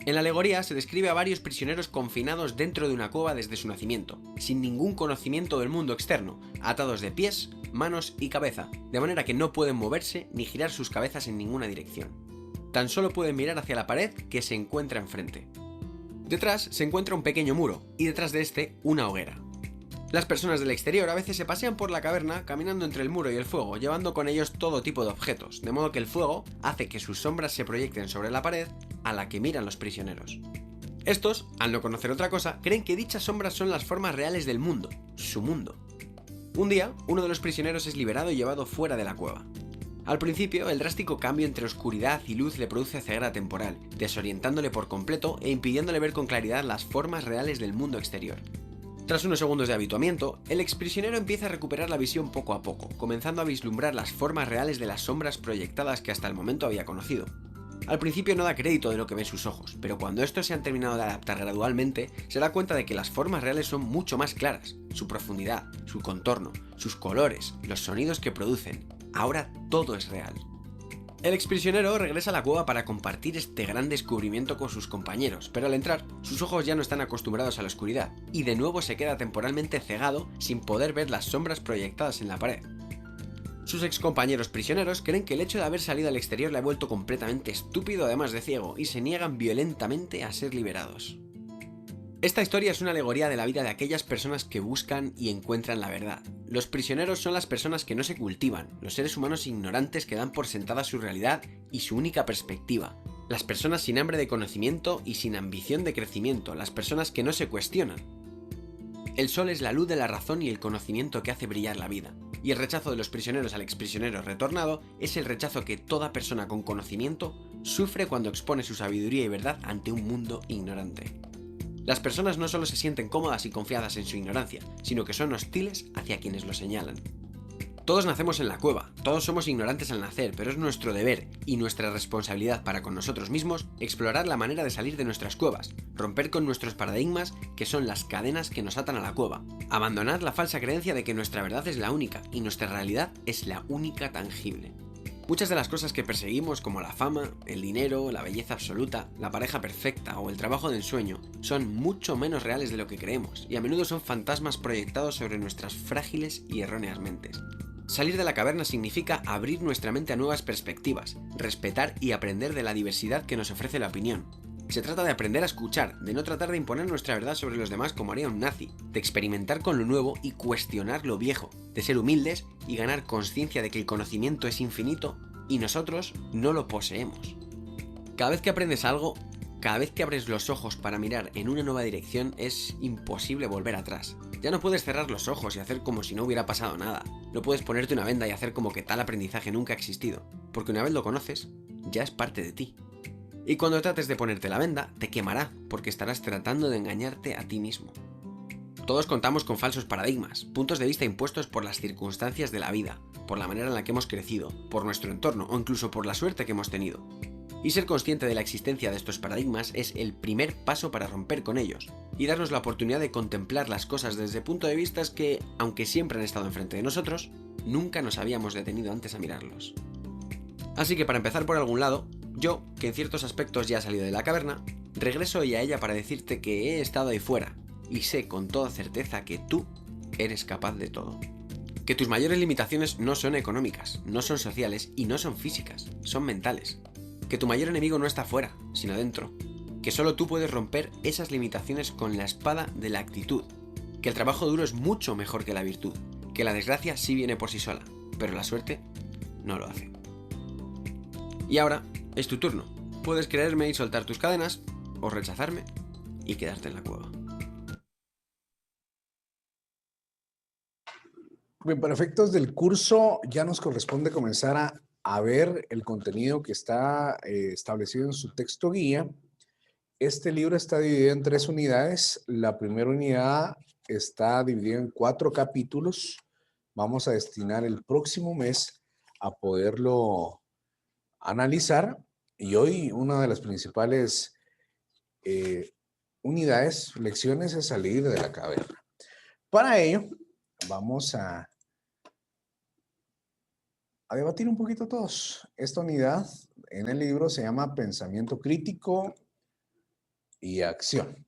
En la alegoría se describe a varios prisioneros confinados dentro de una cueva desde su nacimiento, sin ningún conocimiento del mundo externo, atados de pies, manos y cabeza, de manera que no pueden moverse ni girar sus cabezas en ninguna dirección. Tan solo pueden mirar hacia la pared que se encuentra enfrente. Detrás se encuentra un pequeño muro y detrás de este una hoguera. Las personas del exterior a veces se pasean por la caverna caminando entre el muro y el fuego, llevando con ellos todo tipo de objetos, de modo que el fuego hace que sus sombras se proyecten sobre la pared a la que miran los prisioneros. Estos, al no conocer otra cosa, creen que dichas sombras son las formas reales del mundo, su mundo. Un día, uno de los prisioneros es liberado y llevado fuera de la cueva. Al principio, el drástico cambio entre oscuridad y luz le produce ceguera temporal, desorientándole por completo e impidiéndole ver con claridad las formas reales del mundo exterior. Tras unos segundos de habituamiento, el exprisionero empieza a recuperar la visión poco a poco, comenzando a vislumbrar las formas reales de las sombras proyectadas que hasta el momento había conocido. Al principio no da crédito de lo que ven sus ojos, pero cuando estos se han terminado de adaptar gradualmente, se da cuenta de que las formas reales son mucho más claras, su profundidad, su contorno, sus colores, los sonidos que producen. Ahora todo es real. El exprisionero regresa a la cueva para compartir este gran descubrimiento con sus compañeros, pero al entrar, sus ojos ya no están acostumbrados a la oscuridad, y de nuevo se queda temporalmente cegado sin poder ver las sombras proyectadas en la pared. Sus excompañeros prisioneros creen que el hecho de haber salido al exterior le ha vuelto completamente estúpido además de ciego, y se niegan violentamente a ser liberados. Esta historia es una alegoría de la vida de aquellas personas que buscan y encuentran la verdad. Los prisioneros son las personas que no se cultivan, los seres humanos ignorantes que dan por sentada su realidad y su única perspectiva. Las personas sin hambre de conocimiento y sin ambición de crecimiento, las personas que no se cuestionan. El sol es la luz de la razón y el conocimiento que hace brillar la vida. Y el rechazo de los prisioneros al exprisionero retornado es el rechazo que toda persona con conocimiento sufre cuando expone su sabiduría y verdad ante un mundo ignorante. Las personas no solo se sienten cómodas y confiadas en su ignorancia, sino que son hostiles hacia quienes lo señalan. Todos nacemos en la cueva, todos somos ignorantes al nacer, pero es nuestro deber y nuestra responsabilidad para con nosotros mismos explorar la manera de salir de nuestras cuevas, romper con nuestros paradigmas que son las cadenas que nos atan a la cueva, abandonar la falsa creencia de que nuestra verdad es la única y nuestra realidad es la única tangible. Muchas de las cosas que perseguimos, como la fama, el dinero, la belleza absoluta, la pareja perfecta o el trabajo de ensueño, son mucho menos reales de lo que creemos y a menudo son fantasmas proyectados sobre nuestras frágiles y erróneas mentes. Salir de la caverna significa abrir nuestra mente a nuevas perspectivas, respetar y aprender de la diversidad que nos ofrece la opinión. Se trata de aprender a escuchar, de no tratar de imponer nuestra verdad sobre los demás como haría un nazi, de experimentar con lo nuevo y cuestionar lo viejo, de ser humildes y ganar conciencia de que el conocimiento es infinito y nosotros no lo poseemos. Cada vez que aprendes algo, cada vez que abres los ojos para mirar en una nueva dirección, es imposible volver atrás. Ya no puedes cerrar los ojos y hacer como si no hubiera pasado nada. No puedes ponerte una venda y hacer como que tal aprendizaje nunca ha existido, porque una vez lo conoces, ya es parte de ti. Y cuando trates de ponerte la venda, te quemará, porque estarás tratando de engañarte a ti mismo. Todos contamos con falsos paradigmas, puntos de vista impuestos por las circunstancias de la vida, por la manera en la que hemos crecido, por nuestro entorno o incluso por la suerte que hemos tenido. Y ser consciente de la existencia de estos paradigmas es el primer paso para romper con ellos y darnos la oportunidad de contemplar las cosas desde puntos de vista que, aunque siempre han estado enfrente de nosotros, nunca nos habíamos detenido antes a mirarlos. Así que para empezar por algún lado, yo, que en ciertos aspectos ya he salido de la caverna, regreso hoy a ella para decirte que he estado ahí fuera y sé con toda certeza que tú eres capaz de todo. Que tus mayores limitaciones no son económicas, no son sociales y no son físicas, son mentales. Que tu mayor enemigo no está fuera, sino dentro. Que solo tú puedes romper esas limitaciones con la espada de la actitud. Que el trabajo duro es mucho mejor que la virtud. Que la desgracia sí viene por sí sola, pero la suerte no lo hace. Y ahora es tu turno. Puedes creerme y soltar tus cadenas, o rechazarme y quedarte en la cueva. Bien, para efectos del curso ya nos corresponde comenzar a ver el contenido que está establecido en su texto guía. Este libro está dividido en 3 unidades. La primera unidad está dividida en 4 capítulos. Vamos a destinar el próximo mes a poderlo analizar. Y hoy una de las principales unidades, lecciones, es salir de la caverna. Para ello, vamos a debatir un poquito todos. Esta unidad en el libro se llama Pensamiento Crítico y Acción.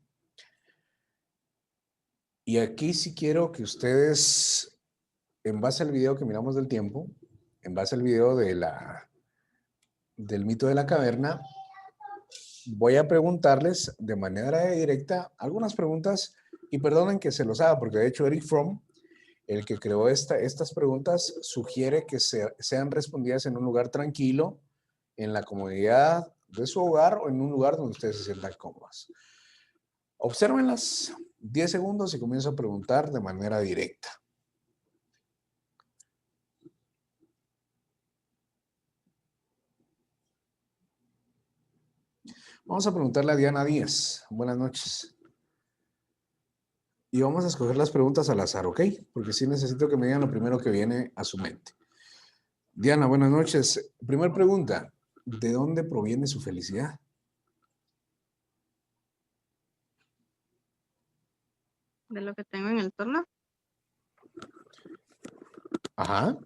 Y aquí sí quiero que ustedes, en base al video que miramos del tiempo, en base al video del mito de la caverna, voy a preguntarles de manera directa algunas preguntas y perdonen que se los haga porque de hecho Eric Fromm, el que creó estas preguntas, sugiere que sean respondidas en un lugar tranquilo, en la comodidad de su hogar o en un lugar donde ustedes se sientan cómodos. Obsérvenlas 10 segundos y comienzo a preguntar de manera directa. Vamos a preguntarle a Diana Díaz. Buenas noches. Y vamos a escoger las preguntas al azar, ¿ok? Porque sí necesito que me digan lo primero que viene a su mente. Diana, buenas noches. Primera pregunta, ¿de dónde proviene su felicidad? De lo que tengo en el torno, Ajá.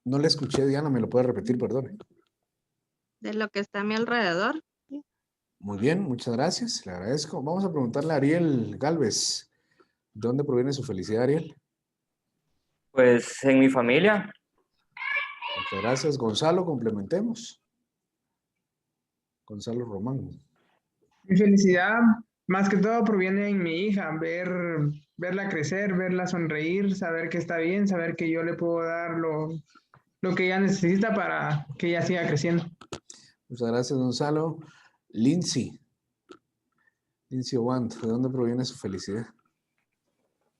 No le escuché, Diana, ¿me lo puede repetir? Perdone. de lo que está a mi alrededor. Muy bien, muchas gracias, le agradezco. Vamos a preguntarle a Ariel Galvez, ¿de dónde proviene su felicidad, Ariel? Pues en mi familia. Muchas gracias. Gonzalo, complementemos. Gonzalo Román. Mi felicidad, más que todo, proviene en mi hija, verla crecer, verla sonreír, saber que está bien, saber que yo le puedo dar lo que ella necesita para que ella siga creciendo. Muchas gracias, Gonzalo. Lindsay Owand, ¿de dónde proviene su felicidad?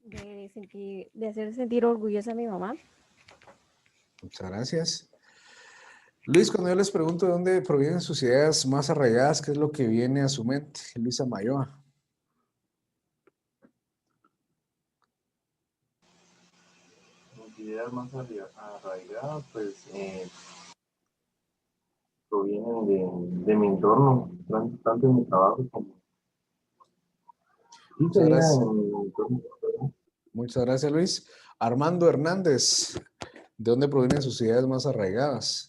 De hacer sentir orgullosa a mi mamá. Muchas gracias. Luis, cuando yo les pregunto de dónde provienen sus ideas más arraigadas, ¿qué es lo que viene a su mente? Luisa Mayoa. Mis ideas más arraigadas, pues, provienen de mi entorno, tanto en mi trabajo como... Muchas gracias. Muchas gracias, Luis. Armando Hernández, ¿de dónde provienen sus ideas más arraigadas?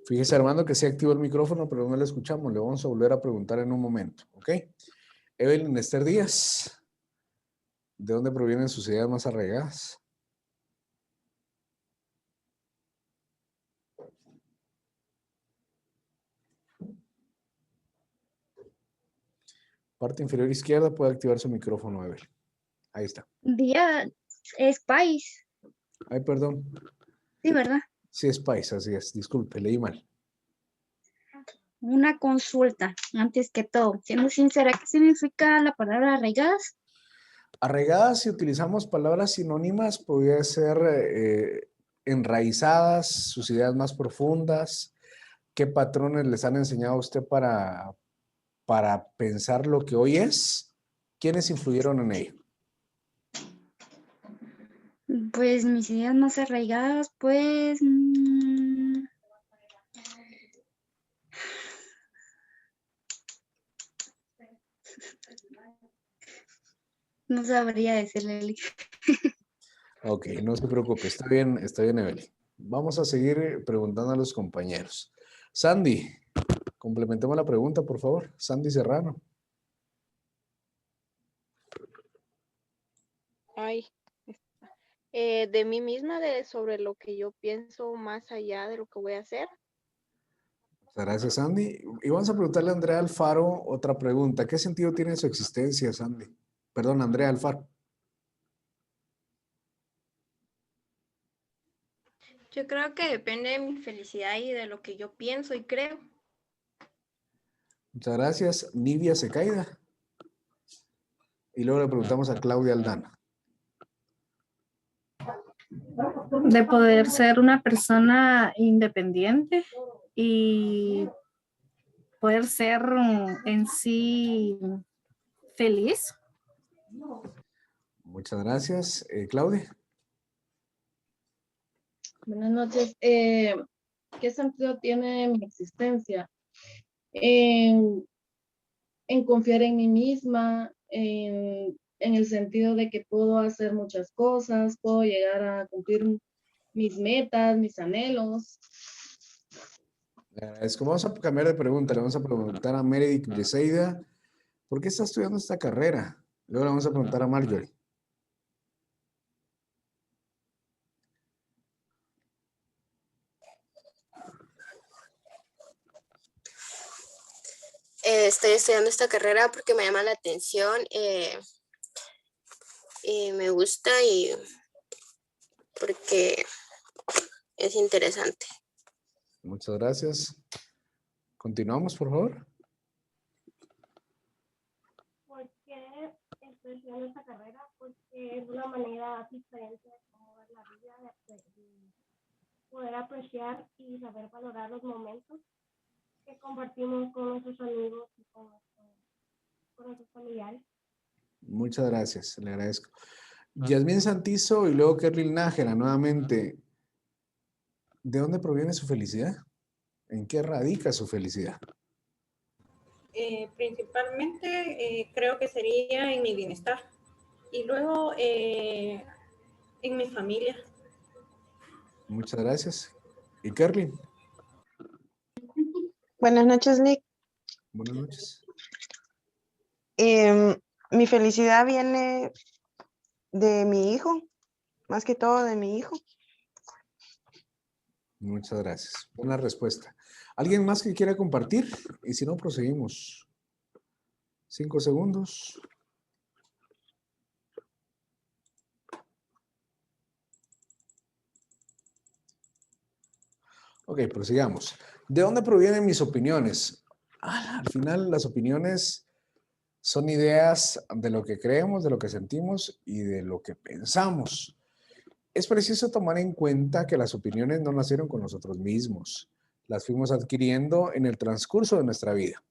Fíjese, Armando, que se activó el micrófono, pero no le escuchamos. Le vamos a volver a preguntar en un momento, ¿ok? Evelyn Esther Díaz, ¿de dónde provienen sus ideas más arraigadas? Parte inferior izquierda puede activar su micrófono, Evelyn. Ahí está. Día es país. Ay, perdón. Sí, ¿verdad? Sí, es país, así es. Disculpe, leí mal. Una consulta, antes que todo. Siendo sincera, ¿qué significa la palabra arraigadas? Arraigadas, si utilizamos palabras sinónimas, podría ser enraizadas, sus ideas más profundas, ¿Qué patrones les han enseñado a usted para pensar lo que hoy es? ¿Quiénes influyeron en ello? Pues mis ideas más arraigadas, pues no sabría decirle. Ok, no se preocupe, está bien, Evelyn. Vamos a seguir preguntando a los compañeros. Sandy, complementemos la pregunta, por favor. Sandy Serrano. Ay, de mí misma, sobre lo que yo pienso más allá de lo que voy a hacer. Muchas gracias, Sandy. Y vamos a preguntarle a Andrea Alfaro otra pregunta. ¿Qué sentido tiene su existencia, Sandy? Perdón, Andrea Alfaro. Yo creo que depende de mi felicidad y de lo que yo pienso y creo. Muchas gracias. Nidia Secaida. Y luego le preguntamos a Claudia Aldana. De poder ser una persona independiente y poder ser en sí feliz. Muchas gracias. Claudia. Buenas noches. ¿Qué sentido tiene mi existencia? En confiar en mí misma, en el sentido de que puedo hacer muchas cosas, puedo llegar a cumplir mis metas, mis anhelos. Le agradezco. Vamos a cambiar de pregunta. Le vamos a preguntar a Meredith Briseida, ¿por qué está estudiando esta carrera? Luego le vamos a preguntar a Marjorie. Estoy estudiando esta carrera porque me llama la atención y me gusta y porque es interesante. Muchas gracias. Continuamos, por favor. ¿Por qué estoy estudiando esta carrera? Porque es una manera diferente de cómo ver la vida, de poder apreciar y saber valorar los momentos que compartimos con nuestros amigos y con nuestros familiares. Muchas gracias, le agradezco. Yasmín Santizo y luego Kerlin Nájera, nuevamente. ¿De dónde proviene su felicidad? ¿En qué radica su felicidad? Principalmente creo que sería en mi bienestar y luego en mi familia. Muchas gracias. ¿Y Kerlin? Buenas noches, Nick. Buenas noches. Mi felicidad viene de mi hijo, más que todo de mi hijo. Muchas gracias. Buena respuesta. ¿Alguien más que quiera compartir? Y si no, proseguimos. 5 segundos. Ok, prosigamos. ¿De dónde provienen mis opiniones? Al final, las opiniones son ideas de lo que creemos, de lo que sentimos y de lo que pensamos. Es preciso tomar en cuenta que las opiniones no nacieron con nosotros mismos. Las fuimos adquiriendo en el transcurso de nuestra vida.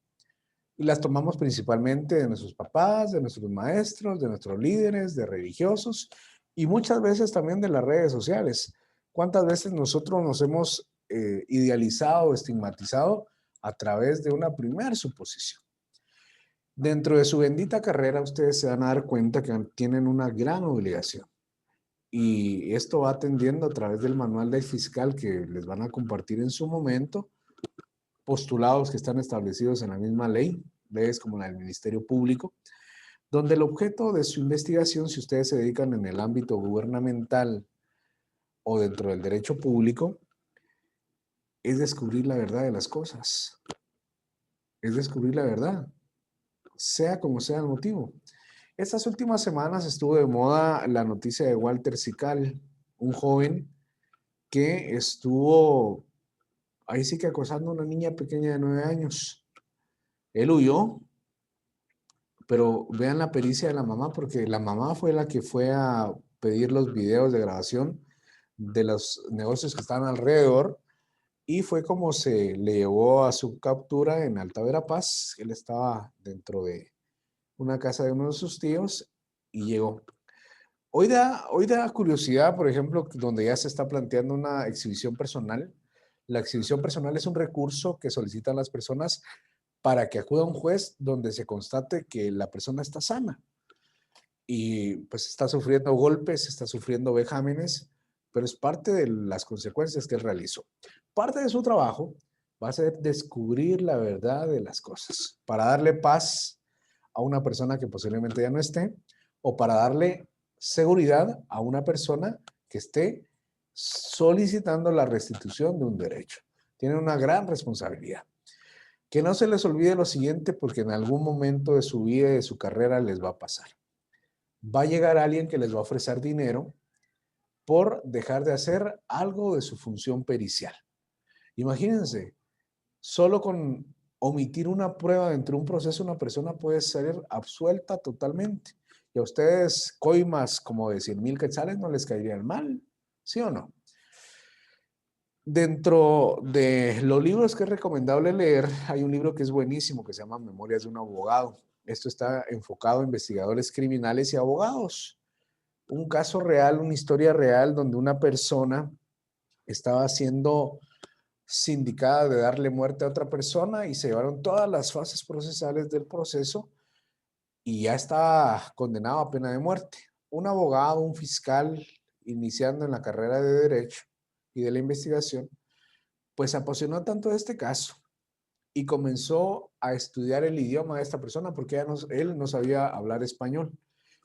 Y las tomamos principalmente de nuestros papás, de nuestros maestros, de nuestros líderes, de religiosos y muchas veces también de las redes sociales. ¿Cuántas veces nosotros nos hemos idealizado, estigmatizado a través de una primera suposición? Dentro de su bendita carrera, ustedes se van a dar cuenta que tienen una gran obligación. Y esto va atendiendo a través del manual del fiscal que les van a compartir en su momento, postulados que están establecidos en la misma ley, leyes como la del Ministerio Público, donde el objeto de su investigación, si ustedes se dedican en el ámbito gubernamental o dentro del derecho público, es descubrir la verdad de las cosas. Es descubrir la verdad, sea como sea el motivo. Estas últimas semanas estuvo de moda la noticia de Walter Sical, un joven que estuvo ahí sí que acosando a una niña pequeña de 9 años. Él huyó, pero vean la pericia de la mamá, porque la mamá fue la que fue a pedir los videos de grabación de los negocios que estaban alrededor y fue como se le llevó a su captura en Alta Verapaz. Él estaba dentro de una casa de uno de sus tíos y llegó. Hoy da curiosidad, por ejemplo, donde ya se está planteando una exhibición personal. La exhibición personal es un recurso que solicitan las personas para que acuda a un juez donde se constate que la persona está sana y pues está sufriendo golpes, está sufriendo vejámenes, pero es parte de las consecuencias que él realizó. Parte de su trabajo va a ser descubrir la verdad de las cosas, para darle paz a una persona que posiblemente ya no esté, o para darle seguridad a una persona que esté solicitando la restitución de un derecho. Tienen una gran responsabilidad. Que no se les olvide lo siguiente, porque en algún momento de su vida y de su carrera les va a pasar. Va a llegar alguien que les va a ofrecer dinero por dejar de hacer algo de su función pericial. Imagínense, solo con omitir una prueba dentro de un proceso, una persona puede ser absuelta totalmente. Y a ustedes, coimas como de 100,000 quetzales no les caerían mal, ¿sí o no? Dentro de los libros que es recomendable leer, hay un libro que es buenísimo que se llama Memorias de un abogado. Esto está enfocado a investigadores criminales y abogados. Un caso real, una historia real donde una persona estaba siendo sindicada de darle muerte a otra persona y se llevaron todas las fases procesales del proceso y ya estaba condenado a pena de muerte. Un abogado, un fiscal, iniciando en la carrera de Derecho y de la investigación, pues se apasionó tanto de este caso y comenzó a estudiar el idioma de esta persona porque él no sabía hablar español.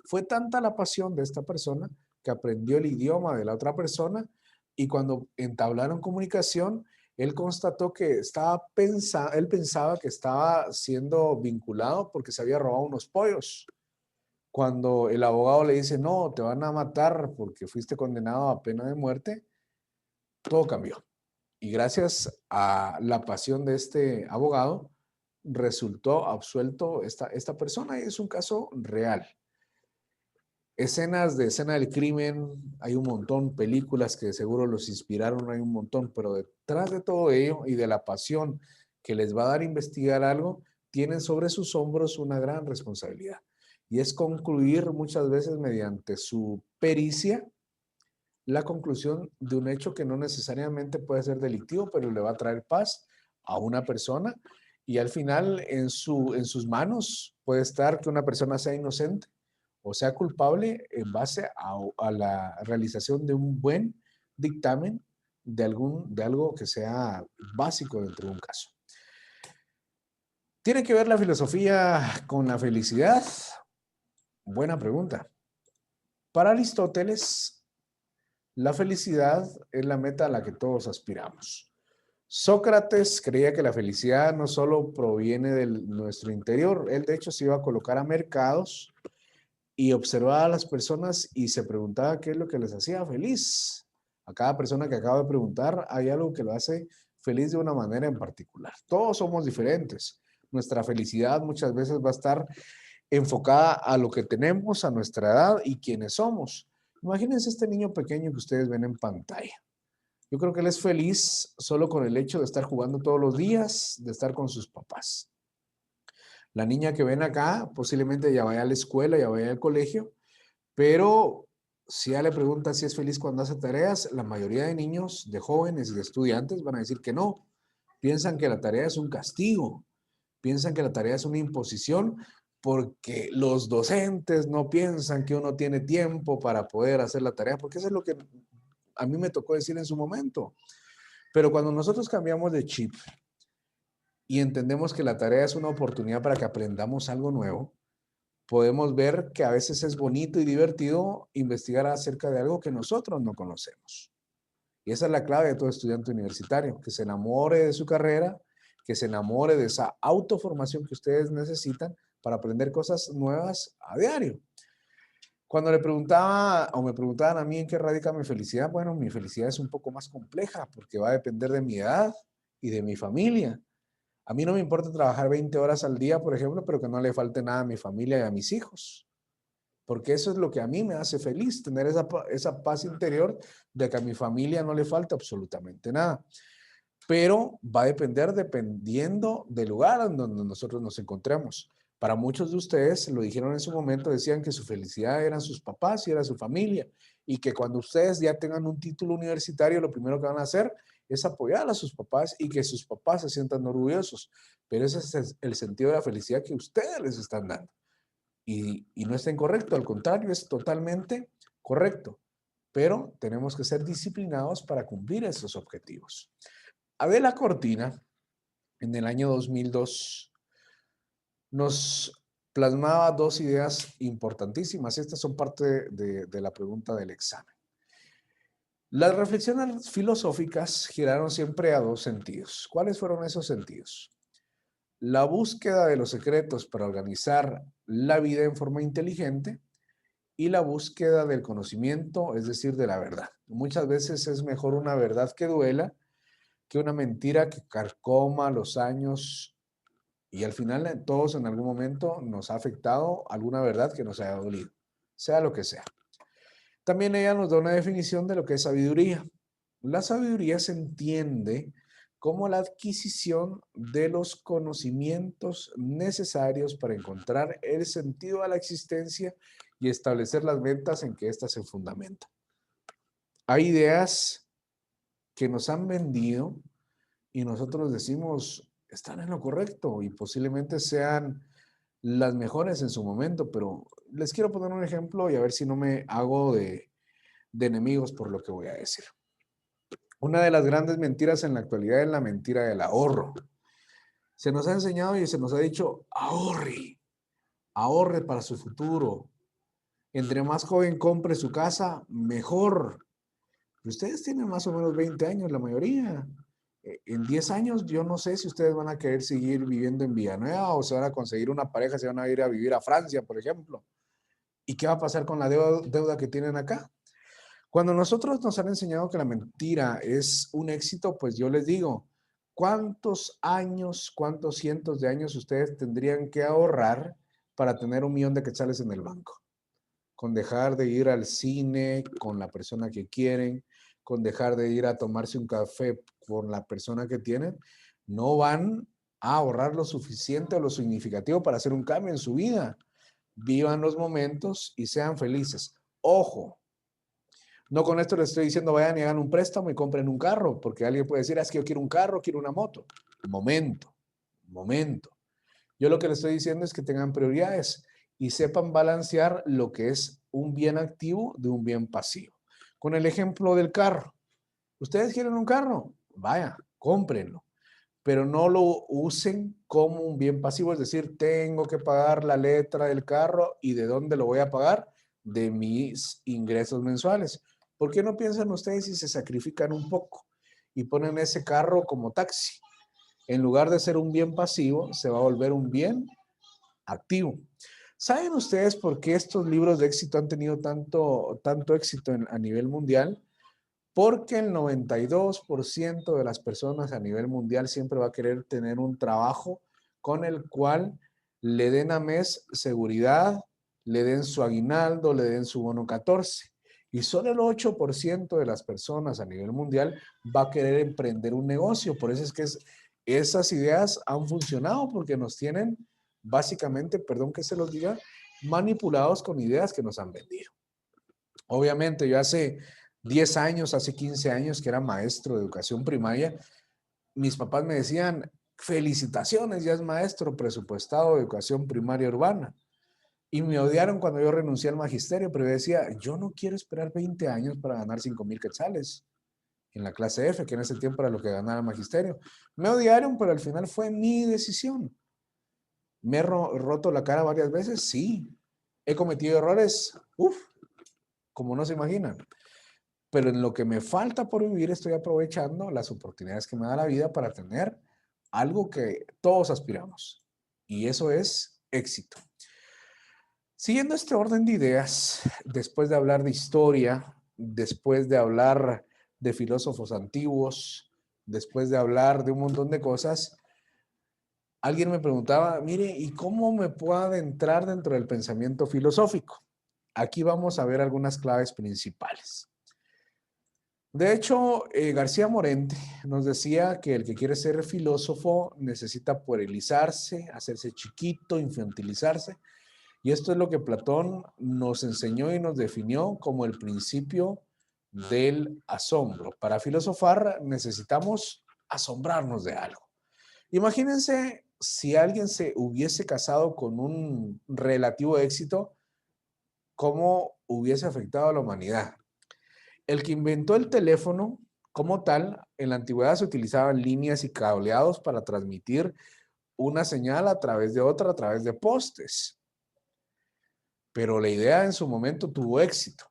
Fue tanta la pasión de esta persona que aprendió el idioma de la otra persona y cuando entablaron comunicación, él constató que él pensaba que estaba siendo vinculado porque se había robado unos pollos. Cuando el abogado le dice, no, te van a matar porque fuiste condenado a pena de muerte, todo cambió. Y gracias a la pasión de este abogado, resultó absuelto esta persona y es un caso real. Escenas de escena del crimen, hay un montón, películas que seguro los inspiraron, hay un montón, pero detrás de todo ello y de la pasión que les va a dar investigar algo, tienen sobre sus hombros una gran responsabilidad. Y es concluir muchas veces mediante su pericia la conclusión de un hecho que no necesariamente puede ser delictivo, pero le va a traer paz a una persona y al final en sus manos puede estar que una persona sea inocente o sea culpable en base a la realización de un buen dictamen de algo que sea básico dentro de un caso. ¿Tiene que ver la filosofía con la felicidad? Buena pregunta. Para Aristóteles, la felicidad es la meta a la que todos aspiramos. Sócrates creía que la felicidad no solo proviene de nuestro interior, él de hecho se iba a colocar a mercados y observaba a las personas y se preguntaba qué es lo que les hacía feliz. A cada persona que acabo de preguntar hay algo que lo hace feliz de una manera en particular. Todos somos diferentes. Nuestra felicidad muchas veces va a estar enfocada a lo que tenemos, a nuestra edad y quiénes somos. Imagínense este niño pequeño que ustedes ven en pantalla. Yo creo que él es feliz solo con el hecho de estar jugando todos los días, de estar con sus papás. La niña que ven acá posiblemente ya vaya a la escuela, ya vaya al colegio, pero si ya le preguntan si es feliz cuando hace tareas, la mayoría de niños, de jóvenes y de estudiantes van a decir que no. Piensan que la tarea es un castigo, piensan que la tarea es una imposición porque los docentes no piensan que uno tiene tiempo para poder hacer la tarea, porque eso es lo que a mí me tocó decir en su momento. Pero cuando nosotros cambiamos de chip y entendemos que la tarea es una oportunidad para que aprendamos algo nuevo, podemos ver que a veces es bonito y divertido investigar acerca de algo que nosotros no conocemos. Y esa es la clave de todo estudiante universitario, que se enamore de su carrera, que se enamore de esa autoformación que ustedes necesitan para aprender cosas nuevas a diario. Cuando le preguntaba o me preguntaban a mí en qué radica mi felicidad, bueno, mi felicidad es un poco más compleja porque va a depender de mi edad y de mi familia. A mí no me importa trabajar 20 horas al día, por ejemplo, pero que no le falte nada a mi familia y a mis hijos. Porque eso es lo que a mí me hace feliz, tener esa paz interior de que a mi familia no le falta absolutamente nada. pero va a depender dependiendo del lugar en donde nosotros nos encontremos. Para muchos de ustedes, lo dijeron en su momento, decían que su felicidad eran sus papás y era su familia, y que cuando ustedes ya tengan un título universitario, lo primero que van a hacer es apoyar a sus papás y que sus papás se sientan orgullosos. Pero ese es el sentido de la felicidad que ustedes les están dando. Y no está incorrecto, al contrario, es totalmente correcto. Pero tenemos que ser disciplinados para cumplir esos objetivos. Adela Cortina, en el año 2002, nos plasmaba dos ideas importantísimas. Estas son parte de la pregunta del examen. Las reflexiones filosóficas giraron siempre a dos sentidos. ¿Cuáles fueron esos sentidos? La búsqueda de los secretos para organizar la vida en forma inteligente y la búsqueda del conocimiento, es decir, de la verdad. Muchas veces es mejor una verdad que duela que una mentira que carcoma los años y al final todos en algún momento nos ha afectado alguna verdad que nos haya dolido, sea lo que sea. También ella nos da una definición de lo que es sabiduría. La sabiduría se entiende como la adquisición de los conocimientos necesarios para encontrar el sentido a la existencia y establecer las metas en que ésta se fundamenta. Hay ideas que nos han vendido y nosotros decimos, están en lo correcto y posiblemente sean las mejores en su momento, pero les quiero poner un ejemplo y a ver si no me hago de enemigos por lo que voy a decir. Una de las grandes mentiras en la actualidad es la mentira del ahorro. Se nos ha enseñado y se nos ha dicho, ahorre, ahorre para su futuro. Entre más joven compre su casa, mejor. Ustedes tienen más o menos 20 años, la mayoría. En 10 años yo no sé si ustedes van a querer seguir viviendo en Villanueva o se van a conseguir una pareja, se van a ir a vivir a Francia, por ejemplo. ¿Y qué va a pasar con la deuda que tienen acá? Cuando nosotros nos han enseñado que la mentira es un éxito, pues yo les digo, ¿cuántos años, cuántos cientos de años ustedes tendrían que ahorrar para tener 1,000,000 de quetzales en el banco? Con dejar de ir al cine con la persona que quieren, con dejar de ir a tomarse un café con la persona que tienen, no van a ahorrar lo suficiente o lo significativo para hacer un cambio en su vida. Vivan los momentos y sean felices. Ojo, no con esto les estoy diciendo vayan y hagan un préstamo y compren un carro, porque alguien puede decir, es que yo quiero un carro, quiero una moto. Momento. Yo lo que les estoy diciendo es que tengan prioridades y sepan balancear lo que es un bien activo de un bien pasivo. Con el ejemplo del carro. ¿Ustedes quieren un carro? Vaya, cómprenlo. Pero no lo usen como un bien pasivo, es decir, tengo que pagar la letra del carro y ¿de dónde lo voy a pagar? De mis ingresos mensuales. ¿Por qué no piensan ustedes si se sacrifican un poco y ponen ese carro como taxi? En lugar de ser un bien pasivo, se va a volver un bien activo. ¿Saben ustedes por qué estos libros de éxito han tenido tanto éxito a nivel mundial? Porque el 92% de las personas a nivel mundial siempre va a querer tener un trabajo con el cual le den a mes seguridad, le den su aguinaldo, le den su bono 14. Y solo el 8% de las personas a nivel mundial va a querer emprender un negocio. Por eso es que esas ideas han funcionado porque nos tienen básicamente, perdón que se los diga, manipulados con ideas que nos han vendido. Obviamente yo hace 10 años, hace 15 años que era maestro de educación primaria, mis papás me decían, felicitaciones, ya es maestro presupuestado de educación primaria urbana. Y me odiaron cuando yo renuncié al magisterio, pero yo decía, yo no quiero esperar 20 años para ganar 5,000 quetzales en la clase F, que en ese tiempo era lo que ganaba el magisterio. Me odiaron, pero al final fue mi decisión. ¿Me he roto la cara varias veces? Sí. ¿He cometido errores? Como no se imaginan. Pero en lo que me falta por vivir estoy aprovechando las oportunidades que me da la vida para tener algo que todos aspiramos. Y eso es éxito. Siguiendo este orden de ideas, después de hablar de historia, después de hablar de filósofos antiguos, después de hablar de un montón de cosas, alguien me preguntaba, mire, ¿y cómo me puedo adentrar dentro del pensamiento filosófico? Aquí vamos a ver algunas claves principales. De hecho, García Morente nos decía que el que quiere ser filósofo necesita puerilizarse, hacerse chiquito, infantilizarse. Y esto es lo que Platón nos enseñó y nos definió como el principio del asombro. Para filosofar necesitamos asombrarnos de algo. Imagínense si alguien se hubiese casado con un relativo éxito, ¿cómo hubiese afectado a la humanidad? El que inventó el teléfono como tal, en la antigüedad se utilizaban líneas y cableados para transmitir una señal a través de otra, a través de postes. Pero la idea en su momento tuvo éxito.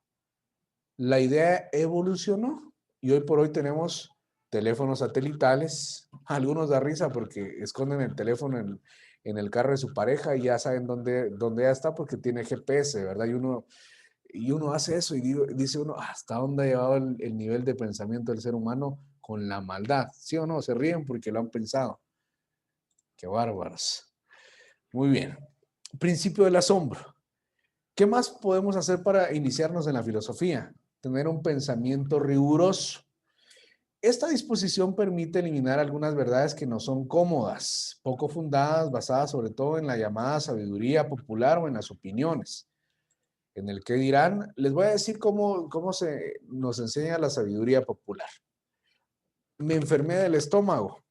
La idea evolucionó y hoy por hoy tenemos teléfonos satelitales. Algunos da risa porque esconden el teléfono en el carro de su pareja y ya saben dónde ya está porque tiene GPS, ¿verdad? Y uno hace eso y dice uno, ¿hasta dónde ha llevado el nivel de pensamiento del ser humano con la maldad? ¿Sí o no? Se ríen porque lo han pensado. ¡Qué bárbaros! Muy bien. Principio del asombro. ¿Qué más podemos hacer para iniciarnos en la filosofía? Tener un pensamiento riguroso. Esta disposición permite eliminar algunas verdades que no son cómodas, poco fundadas, basadas sobre todo en la llamada sabiduría popular o en las opiniones. En el que dirán, les voy a decir cómo se nos enseña la sabiduría popular. Me enfermé del estómago.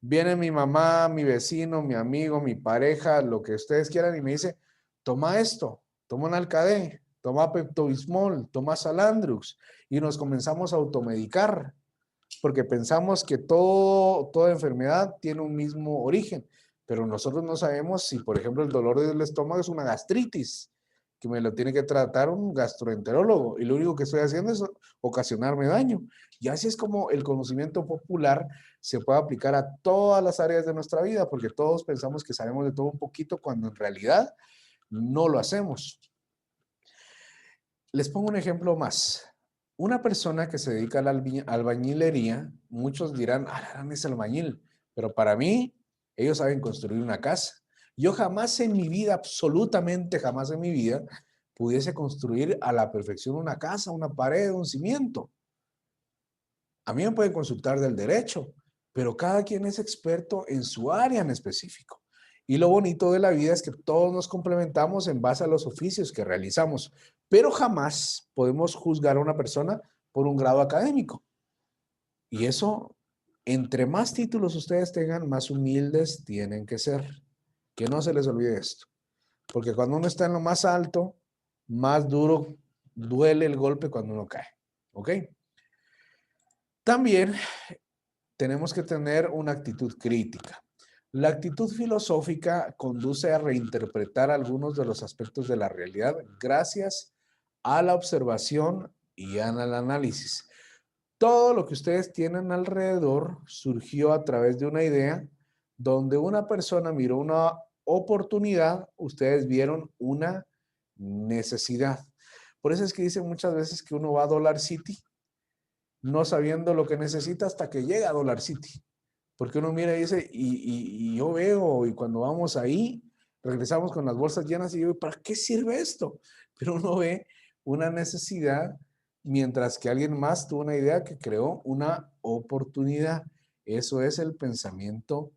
Viene mi mamá, mi vecino, mi amigo, mi pareja, lo que ustedes quieran y me dice, toma esto, toma un Alcadé, toma Pepto-Bismol, toma Salandrux y nos comenzamos a automedicar porque pensamos que toda enfermedad tiene un mismo origen, pero nosotros no sabemos si, por ejemplo, el dolor del estómago es una gastritis, que me lo tiene que tratar un gastroenterólogo y lo único que estoy haciendo es ocasionarme daño. Y así es como el conocimiento popular se puede aplicar a todas las áreas de nuestra vida, porque todos pensamos que sabemos de todo un poquito cuando en realidad no lo hacemos. Les pongo un ejemplo más. Una persona que se dedica a la albañilería, muchos dirán, es albañil, pero para mí, ellos saben construir una casa. Yo jamás en mi vida, absolutamente jamás en mi vida, pudiese construir a la perfección una casa, una pared, un cimiento. A mí me pueden consultar del derecho, pero cada quien es experto en su área en específico. Y lo bonito de la vida es que todos nos complementamos en base a los oficios que realizamos, pero jamás podemos juzgar a una persona por un grado académico. Y eso, entre más títulos ustedes tengan, más humildes tienen que ser. Que no se les olvide esto. Porque cuando uno está en lo más alto, más duro duele el golpe cuando uno cae. ¿Ok? También tenemos que tener una actitud crítica. La actitud filosófica conduce a reinterpretar algunos de los aspectos de la realidad gracias a la observación y al análisis. Todo lo que ustedes tienen alrededor surgió a través de una idea donde una persona miró una oportunidad, ustedes vieron una necesidad. Por eso es que dicen muchas veces que uno va a Dollar City no sabiendo lo que necesita hasta que llega a Dollar City. Porque uno mira y dice, y yo veo, y cuando vamos ahí, regresamos con las bolsas llenas y yo, ¿para qué sirve esto? Pero uno ve una necesidad, mientras que alguien más tuvo una idea que creó una oportunidad. Eso es el pensamiento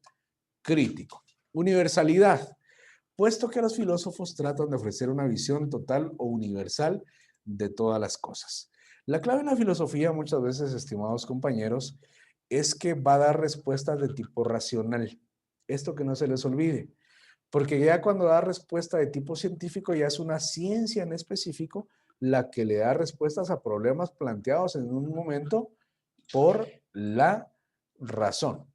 crítico. Universalidad. Puesto que los filósofos tratan de ofrecer una visión total o universal de todas las cosas. La clave en la filosofía, muchas veces, estimados compañeros, es que va a dar respuestas de tipo racional. Esto que no se les olvide. Porque ya cuando da respuesta de tipo científico, ya es una ciencia en específico la que le da respuestas a problemas planteados en un momento por la razón.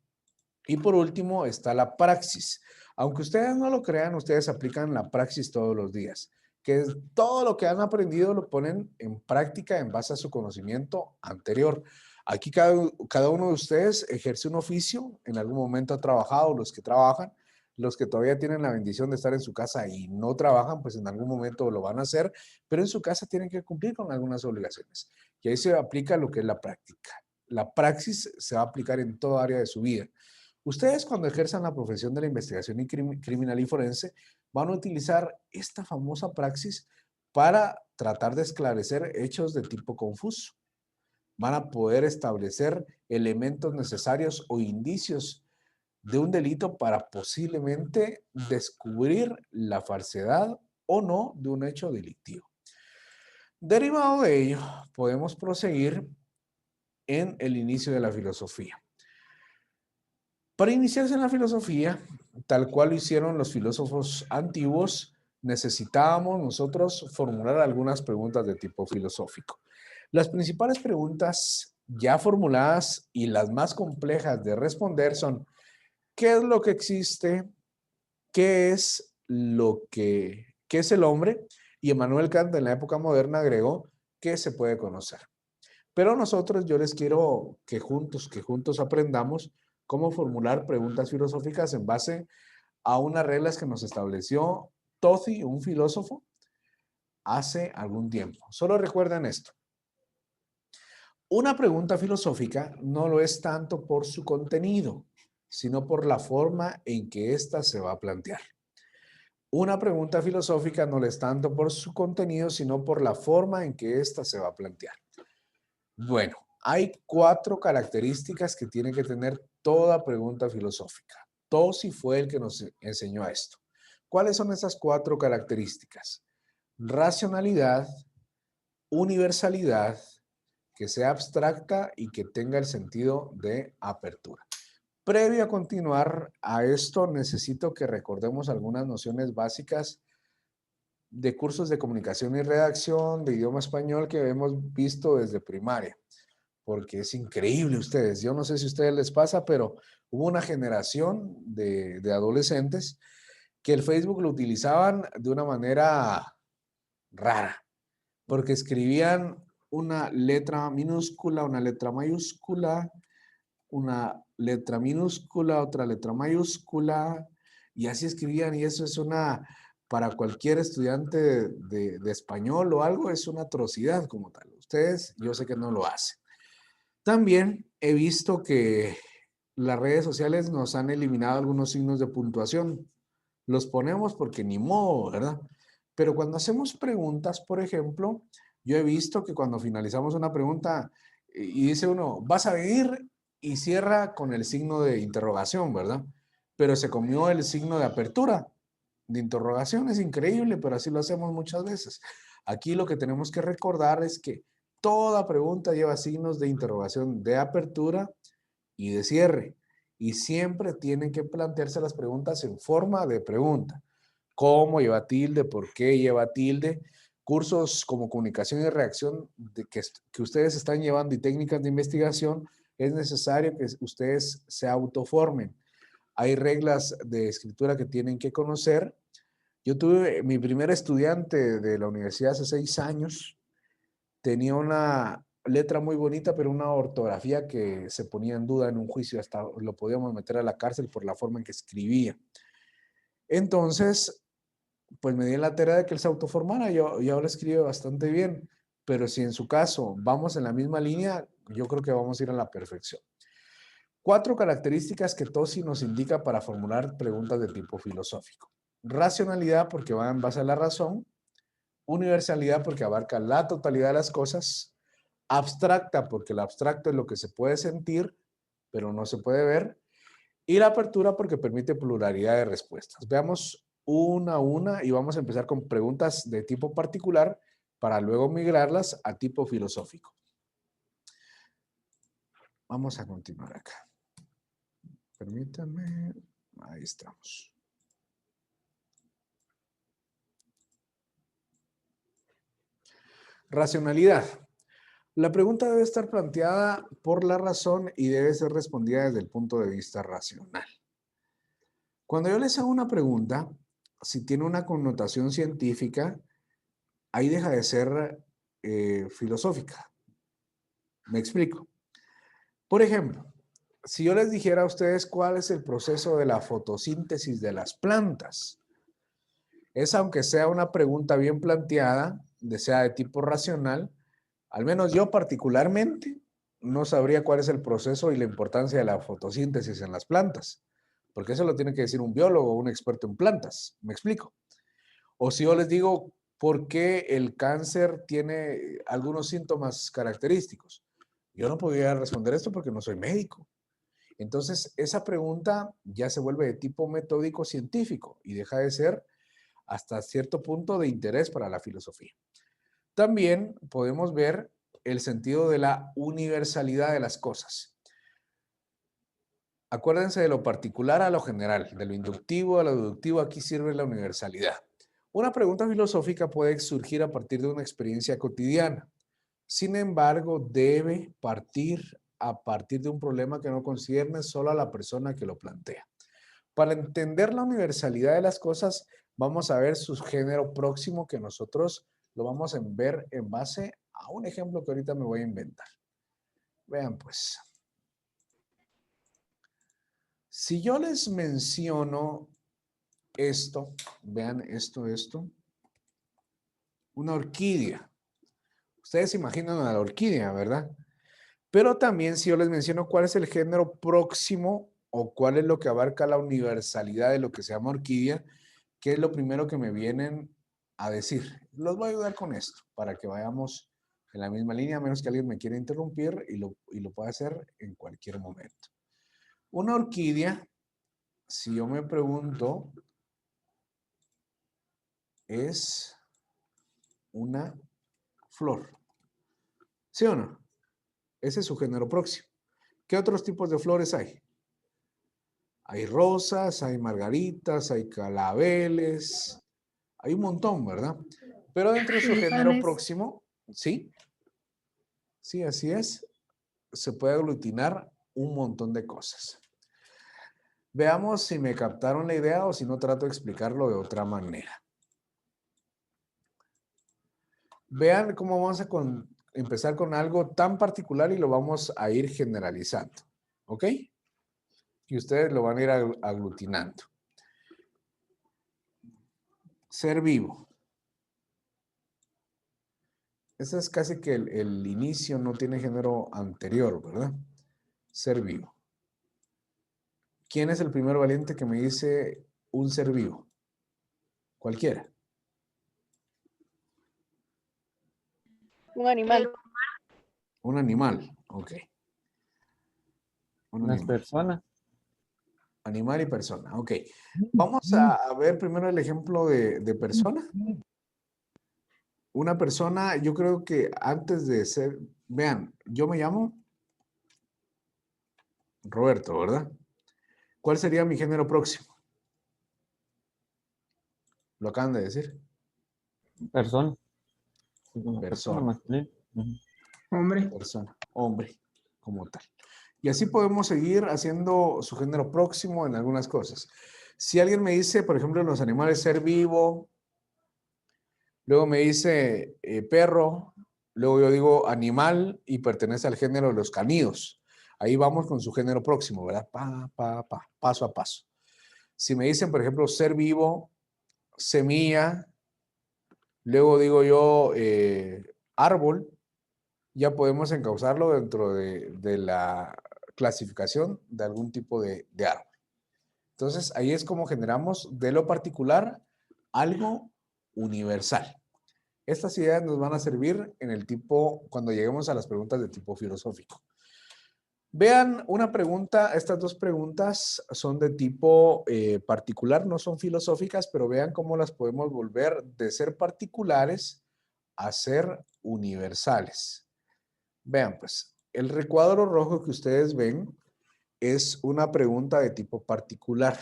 Y por último está la praxis. Aunque ustedes no lo crean, ustedes aplican la praxis todos los días, que es todo lo que han aprendido lo ponen en práctica en base a su conocimiento anterior. Aquí cada uno de ustedes ejerce un oficio, en algún momento ha trabajado, los que trabajan, los que todavía tienen la bendición de estar en su casa y no trabajan, pues en algún momento lo van a hacer, pero en su casa tienen que cumplir con algunas obligaciones. Y ahí se aplica lo que es la práctica. La praxis se va a aplicar en toda área de su vida. Ustedes cuando ejerzan la profesión de la investigación criminal y forense van a utilizar esta famosa praxis para tratar de esclarecer hechos de tipo confuso. van a poder establecer elementos necesarios o indicios de un delito para posiblemente descubrir la falsedad o no de un hecho delictivo. Derivado de ello, podemos proseguir en el inicio de la filosofía. Para iniciarse en la filosofía, tal cual lo hicieron los filósofos antiguos, necesitábamos nosotros formular algunas preguntas de tipo filosófico. Las principales preguntas ya formuladas y las más complejas de responder son: ¿qué es lo que existe? ¿Qué es qué es el hombre? Y Immanuel Kant en la época moderna agregó: ¿qué se puede conocer? Pero nosotros, yo les quiero que juntos aprendamos cómo formular preguntas filosóficas en base a unas reglas que nos estableció Toci, un filósofo, hace algún tiempo. Solo recuerden esto. Una pregunta filosófica no lo es tanto por su contenido, sino por la forma en que ésta se va a plantear. Una pregunta filosófica no lo es tanto por su contenido, sino por la forma en que ésta se va a plantear. Bueno, hay 4 características que tiene que tener toda pregunta filosófica. Toci fue el que nos enseñó a esto. ¿Cuáles son esas 4 características? Racionalidad, universalidad, que sea abstracta y que tenga el sentido de apertura. Previo a continuar a esto, necesito que recordemos algunas nociones básicas de cursos de comunicación y redacción de idioma español que hemos visto desde primaria, porque es increíble ustedes. Yo no sé si a ustedes les pasa, pero hubo una generación de adolescentes que el Facebook lo utilizaban de una manera rara, porque escribían una letra minúscula, una letra mayúscula, una letra minúscula, otra letra mayúscula, y así escribían, y eso es para cualquier estudiante de español o algo, es una atrocidad como tal. Ustedes, yo sé que no lo hacen. También he visto que las redes sociales nos han eliminado algunos signos de puntuación. Los ponemos porque ni modo, ¿verdad? Pero cuando hacemos preguntas, por ejemplo, yo he visto que cuando finalizamos una pregunta y dice uno, ¿vas a venir? Y cierra con el signo de interrogación, ¿verdad? Pero se comió el signo de apertura, de interrogación. Es increíble, pero así lo hacemos muchas veces. Aquí lo que tenemos que recordar es que toda pregunta lleva signos de interrogación, de apertura y de cierre. Y siempre tienen que plantearse las preguntas en forma de pregunta. ¿Cómo lleva tilde? ¿Por qué lleva tilde? Cursos como comunicación y redacción que ustedes están llevando y técnicas de investigación, es necesario que ustedes se autoformen. Hay reglas de escritura que tienen que conocer. Yo tuve mi primer estudiante de la universidad hace 6 años. Tenía una letra muy bonita, pero una ortografía que se ponía en duda en un juicio. Hasta lo podíamos meter a la cárcel por la forma en que escribía. Entonces, pues me di la tarea de que él se autoformara. Yo ahora escribo bastante bien, pero si en su caso vamos en la misma línea, yo creo que vamos a ir a la perfección. 4 características que Toci nos indica para formular preguntas de tipo filosófico. Racionalidad, porque va en base a la razón. Universalidad, porque abarca la totalidad de las cosas. Abstracta, porque lo abstracto es lo que se puede sentir, pero no se puede ver. Y la apertura, porque permite pluralidad de respuestas. Veamos una a una y vamos a empezar con preguntas de tipo particular para luego migrarlas a tipo filosófico. Vamos a continuar acá. Permítanme. Ahí estamos. Racionalidad. La pregunta debe estar planteada por la razón y debe ser respondida desde el punto de vista racional. Cuando yo les hago una pregunta, si tiene una connotación científica, ahí deja de ser filosófica. Me explico. Por ejemplo, si yo les dijera a ustedes cuál es el proceso de la fotosíntesis de las plantas, es, aunque sea una pregunta bien planteada, sea de tipo racional, al menos yo particularmente no sabría cuál es el proceso y la importancia de la fotosíntesis en las plantas, porque eso lo tiene que decir un biólogo o un experto en plantas. ¿Me explico? O si yo les digo por qué el cáncer tiene algunos síntomas característicos, Yo no podría responder esto porque no soy médico. Entonces, esa pregunta ya se vuelve de tipo metódico científico y deja de ser hasta cierto punto de interés para la filosofía. También podemos ver el sentido de la universalidad de las cosas. Acuérdense de lo particular a lo general, de lo inductivo a lo deductivo, aquí sirve la universalidad. Una pregunta filosófica puede surgir a partir de una experiencia cotidiana. Sin embargo, debe partir a partir de un problema que no concierne solo a la persona que lo plantea. Para entender la universalidad de las cosas, vamos a ver su género próximo que nosotros lo vamos a ver en base a un ejemplo que ahorita me voy a inventar. Vean pues. Si yo les menciono esto, vean esto, una orquídea. Ustedes se imaginan a la orquídea, ¿verdad? Pero también si yo les menciono cuál es el género próximo o cuál es lo que abarca la universalidad de lo que se llama orquídea, ¿qué es lo primero que me vienen a decir? Los voy a ayudar con esto para que vayamos en la misma línea, a menos que alguien me quiera interrumpir y lo pueda hacer en cualquier momento. Una orquídea, si yo me pregunto, es una flor. ¿Sí o no? Ese es su género próximo. ¿Qué otros tipos de flores hay? Hay rosas, hay margaritas, hay claveles, hay un montón, ¿verdad? Pero dentro de su género próximo, ¿sí? Sí, así es. Se puede aglutinar un montón de cosas. Veamos si me captaron la idea o si no trato de explicarlo de otra manera. Vean cómo vamos a empezar con algo tan particular y lo vamos a ir generalizando. ¿Ok? Y ustedes lo van a ir aglutinando. Ser vivo. Ese es casi que el inicio, no tiene género anterior, ¿verdad? Ser vivo. ¿Quién es el primer valiente que me dice un ser vivo? Cualquiera. Un animal. Un animal, ok. Las personas. Animal y persona, ok. Vamos a ver primero el ejemplo de persona. Una persona, yo creo que antes de ser, vean, yo me llamo Roberto, ¿verdad? ¿Cuál sería mi género próximo? Lo acaban de decir. Persona. Persona. Masculino. Hombre. Persona, hombre, como tal. Y así podemos seguir haciendo su género próximo en algunas cosas. Si alguien me dice, por ejemplo, en los animales, ser vivo, luego me dice perro, luego yo digo animal y pertenece al género de los canídeos. Ahí vamos con su género próximo, ¿verdad? Paso a paso. Si me dicen, por ejemplo, ser vivo, semilla, luego digo yo árbol, ya podemos encauzarlo dentro de la clasificación de algún tipo de árbol. Entonces, ahí es como generamos de lo particular algo universal. Estas ideas nos van a servir en el tipo, cuando lleguemos a las preguntas de tipo filosófico. Vean una pregunta, estas dos preguntas son de tipo particular, no son filosóficas, pero vean cómo las podemos volver de ser particulares a ser universales. Vean pues, el recuadro rojo que ustedes ven es una pregunta de tipo particular.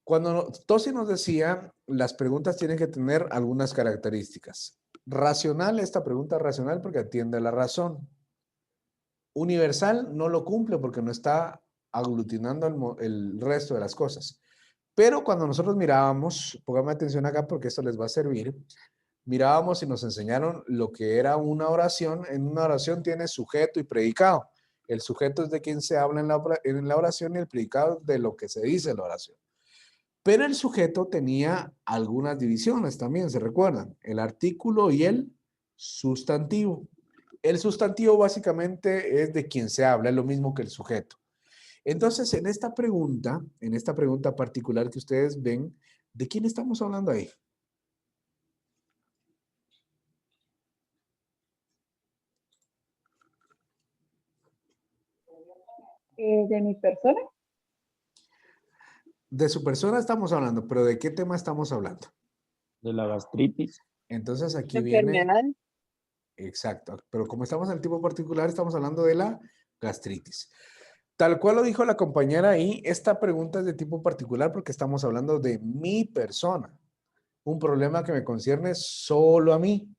Cuando Tosi nos decía, las preguntas tienen que tener algunas características. Racional, esta pregunta es racional porque atiende a la razón. Universal no lo cumple porque no está aglutinando el resto de las cosas. Pero cuando nosotros mirábamos, pónganme atención acá porque esto les va a servir, mirábamos y nos enseñaron lo que era una oración. En una oración tiene sujeto y predicado. El sujeto es de quien se habla en la oración y el predicado de lo que se dice en la oración. Pero el sujeto tenía algunas divisiones también, ¿se recuerdan? El artículo y el sustantivo. El sustantivo básicamente es de quien se habla, es lo mismo que el sujeto. Entonces, en esta pregunta particular que ustedes ven, ¿de quién estamos hablando ahí? De mi persona. De su persona estamos hablando, pero ¿de qué tema estamos hablando? De la gastritis. Entonces aquí viene... Enfermedad. Exacto, pero como estamos en el tipo particular, estamos hablando de la gastritis. Tal cual lo dijo la compañera ahí, esta pregunta es de tipo particular porque estamos hablando de mi persona. Un problema que me concierne solo a mí.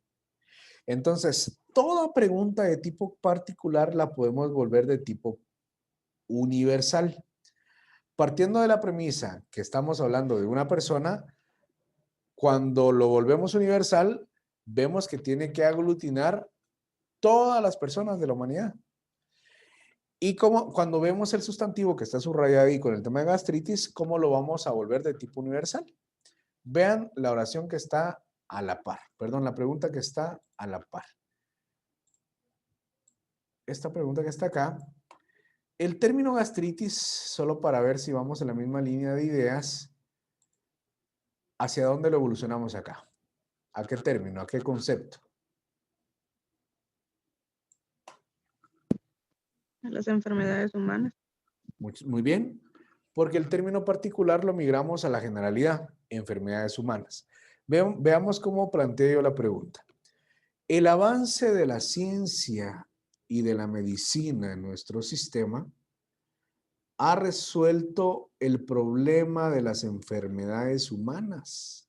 Entonces, toda pregunta de tipo particular la podemos volver de tipo universal. Partiendo de la premisa que estamos hablando de una persona, cuando lo volvemos universal, vemos que tiene que aglutinar todas las personas de la humanidad. Y como cuando vemos el sustantivo que está subrayado ahí con el tema de gastritis, ¿cómo lo vamos a volver de tipo universal? Vean la oración que está a la par. Perdón, la pregunta que está a la par. Esta pregunta que está acá. El término gastritis, solo para ver si vamos en la misma línea de ideas, ¿hacia dónde lo evolucionamos acá? ¿A qué término? ¿A qué concepto? A las enfermedades humanas. Muy bien, porque el término particular lo migramos a la generalidad, enfermedades humanas. Veamos cómo planteo yo la pregunta. El avance de la ciencia y de la medicina en nuestro sistema ha resuelto el problema de las enfermedades humanas.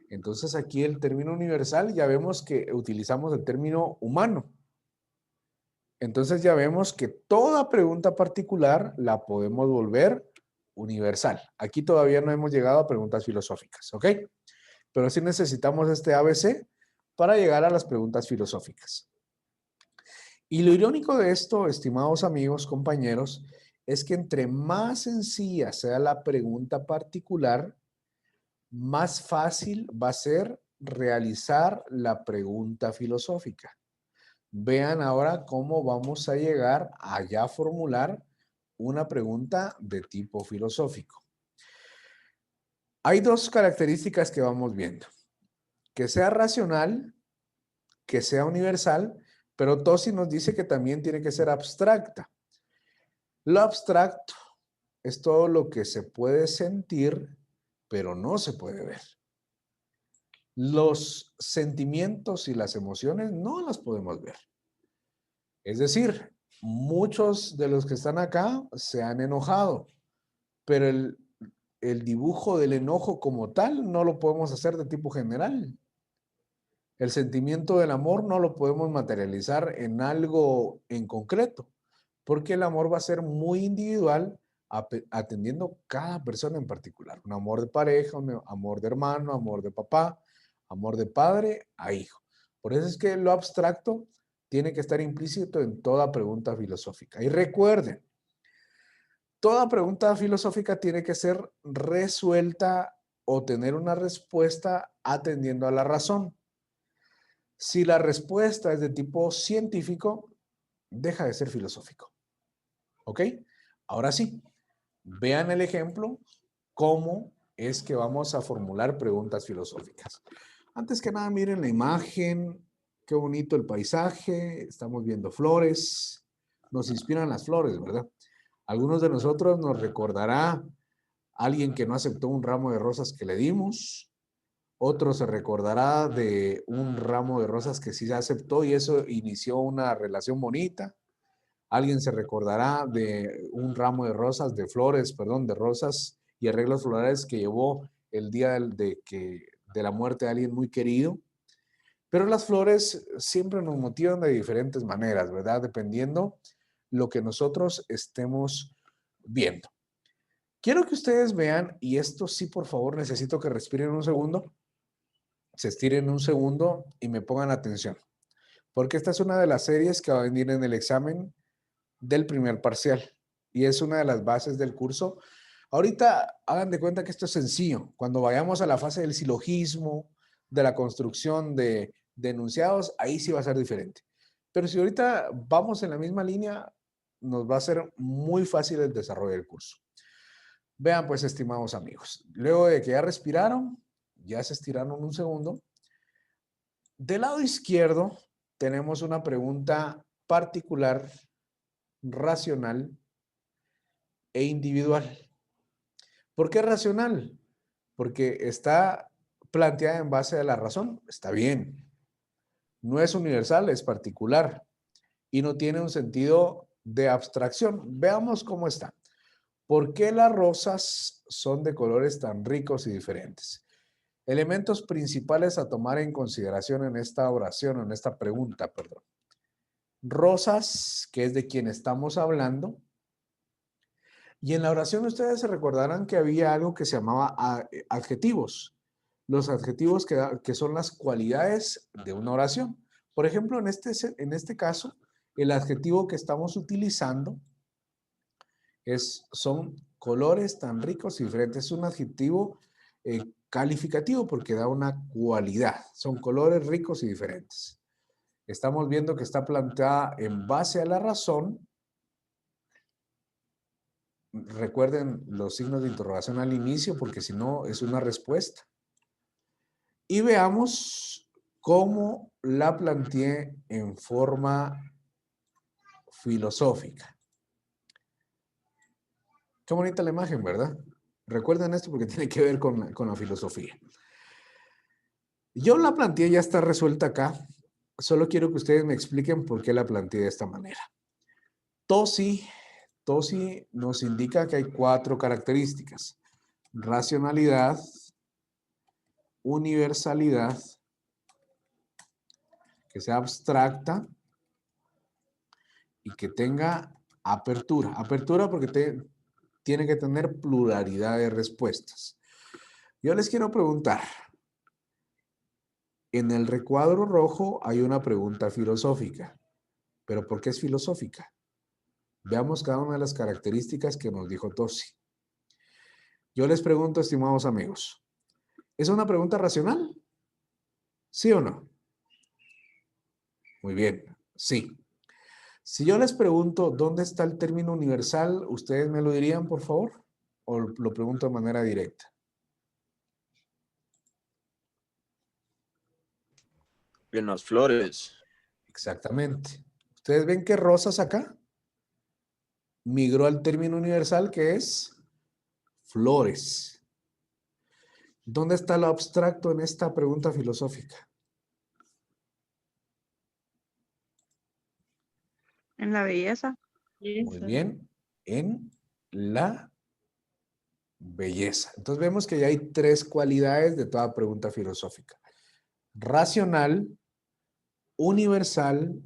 Entonces aquí el término universal ya vemos que utilizamos el término humano. Entonces ya vemos que toda pregunta particular la podemos volver universal. Aquí todavía no hemos llegado a preguntas filosóficas, ¿ok? Pero sí necesitamos este ABC para llegar a las preguntas filosóficas. Y lo irónico de esto, estimados amigos, compañeros, es que entre más sencilla sea la pregunta particular, más fácil va a ser realizar la pregunta filosófica. Vean ahora cómo vamos a llegar a ya formular una pregunta de tipo filosófico. Hay dos características que vamos viendo. Que sea racional, que sea universal, pero Tosi nos dice que también tiene que ser abstracta. Lo abstracto es todo lo que se puede sentir, pero no se puede ver. Los sentimientos y las emociones no las podemos ver. Es decir, muchos de los que están acá se han enojado, pero el dibujo del enojo como tal no lo podemos hacer de tipo general. El sentimiento del amor no lo podemos materializar en algo en concreto, porque el amor va a ser muy individual atendiendo cada persona en particular. Un amor de pareja, un amor de hermano, amor de papá, amor de padre a hijo. Por eso es que lo abstracto tiene que estar implícito en toda pregunta filosófica. Y recuerden, toda pregunta filosófica tiene que ser resuelta o tener una respuesta atendiendo a la razón. Si la respuesta es de tipo científico, deja de ser filosófico. ¿Ok? Ahora sí, vean el ejemplo, cómo es que vamos a formular preguntas filosóficas. Antes que nada, miren la imagen, qué bonito el paisaje, estamos viendo flores, nos inspiran las flores, ¿verdad? Algunos de nosotros nos recordará alguien que no aceptó un ramo de rosas que le dimos, otro se recordará de un ramo de rosas que sí se aceptó y eso inició una relación bonita. Alguien se recordará de un ramo de rosas, de rosas y arreglos florales que llevó el día de la muerte de alguien muy querido. Pero las flores siempre nos motivan de diferentes maneras, ¿verdad? Dependiendo lo que nosotros estemos viendo. Quiero que ustedes vean, y esto sí, por favor, necesito que respiren un segundo, se estiren un segundo y me pongan atención. Porque esta es una de las series que va a venir en el examen del primer parcial y es una de las bases del curso. Ahorita hagan de cuenta que esto es sencillo. Cuando vayamos a la fase del silogismo, de la construcción de enunciados, ahí sí va a ser diferente. Pero si ahorita vamos en la misma línea, nos va a ser muy fácil el desarrollo del curso. Vean pues, estimados amigos, luego de que ya respiraron, ya se estiraron un segundo, del lado izquierdo tenemos una pregunta particular, racional, e individual. ¿Por qué racional? Porque está planteada en base a la razón. Está bien. No es universal, es particular. Y no tiene un sentido de abstracción. Veamos cómo está. ¿Por qué las rosas son de colores tan ricos y diferentes? Elementos principales a tomar en consideración en esta oración, en esta pregunta, perdón. Rosas, que es de quien estamos hablando. Y en la oración ustedes se recordarán que había algo que se llamaba adjetivos. Los adjetivos que son las cualidades de una oración. Por ejemplo, en este caso, el adjetivo que estamos utilizando son colores tan ricos y diferentes. Es un adjetivo calificativo porque da una cualidad. Son colores ricos y diferentes. Estamos viendo que está planteada en base a la razón. Recuerden los signos de interrogación al inicio porque si no es una respuesta. Y veamos cómo la planteé en forma filosófica. Qué bonita la imagen, ¿verdad? Recuerden esto porque tiene que ver con la filosofía. Yo la planteé, ya está resuelta acá. Solo quiero que ustedes me expliquen por qué la planteé de esta manera. Tosi nos indica que hay 4 características. Racionalidad, universalidad, que sea abstracta y que tenga apertura. Apertura porque tiene que tener pluralidad de respuestas. Yo les quiero preguntar, en el recuadro rojo hay una pregunta filosófica. ¿Pero por qué es filosófica? Veamos cada una de las características que nos dijo Tosi. Yo les pregunto, estimados amigos, ¿es una pregunta racional? ¿Sí o no? Muy bien, sí. Si yo les pregunto, ¿dónde está el término universal? ¿Ustedes me lo dirían, por favor? ¿O lo pregunto de manera directa? En las flores. Exactamente. ¿Ustedes ven qué rosas acá? Migró al término universal que es flores. ¿Dónde está lo abstracto en esta pregunta filosófica? En la belleza. Muy bien, en la belleza. Entonces vemos que ya hay 3 cualidades de toda pregunta filosófica. Racional, universal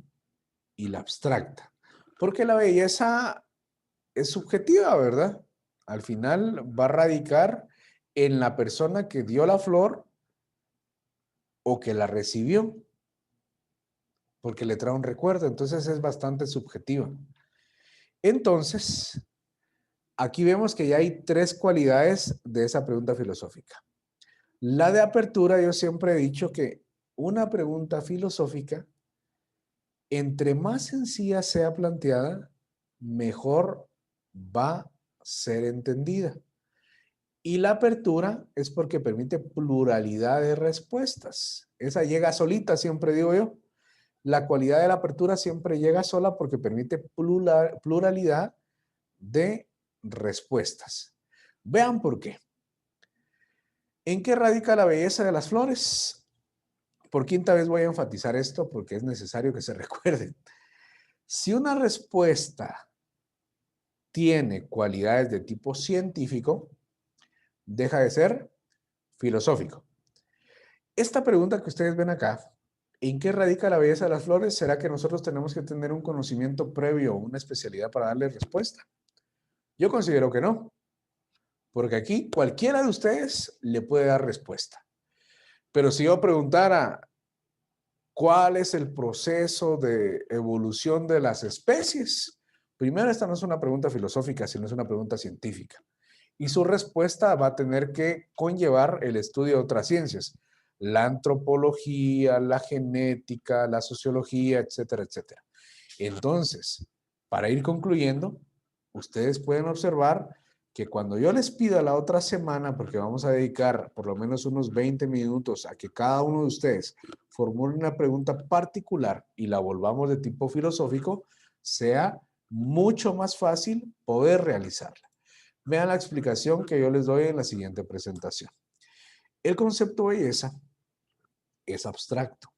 y la abstracta. Porque la belleza es subjetiva, ¿verdad? Al final va a radicar en la persona que dio la flor o que la recibió. Porque le trae un recuerdo, entonces es bastante subjetiva. Entonces, aquí vemos que ya hay 3 cualidades de esa pregunta filosófica. La de apertura, yo siempre he dicho que una pregunta filosófica, entre más sencilla sea planteada, mejor va a ser entendida. Y la apertura es porque permite pluralidad de respuestas. Esa llega solita, siempre digo yo. La cualidad de la apertura siempre llega sola porque permite pluralidad de respuestas. Vean por qué. ¿En qué radica la belleza de las flores? Por quinta vez voy a enfatizar esto porque es necesario que se recuerden. Si una respuesta tiene cualidades de tipo científico, deja de ser filosófico. Esta pregunta que ustedes ven acá, ¿en qué radica la belleza de las flores? ¿Será que nosotros tenemos que tener un conocimiento previo, una especialidad para darle respuesta? Yo considero que no, porque aquí cualquiera de ustedes le puede dar respuesta. Pero si yo preguntara, ¿cuál es el proceso de evolución de las especies? Primero, esta no es una pregunta filosófica, sino es una pregunta científica. Y su respuesta va a tener que conllevar el estudio de otras ciencias. La antropología, la genética, la sociología, etcétera, etcétera. Entonces, para ir concluyendo, ustedes pueden observar que cuando yo les pida la otra semana, porque vamos a dedicar por lo menos unos 20 minutos a que cada uno de ustedes formule una pregunta particular y la volvamos de tipo filosófico, sea mucho más fácil poder realizarla. Vean la explicación que yo les doy en la siguiente presentación. El concepto belleza es abstracto,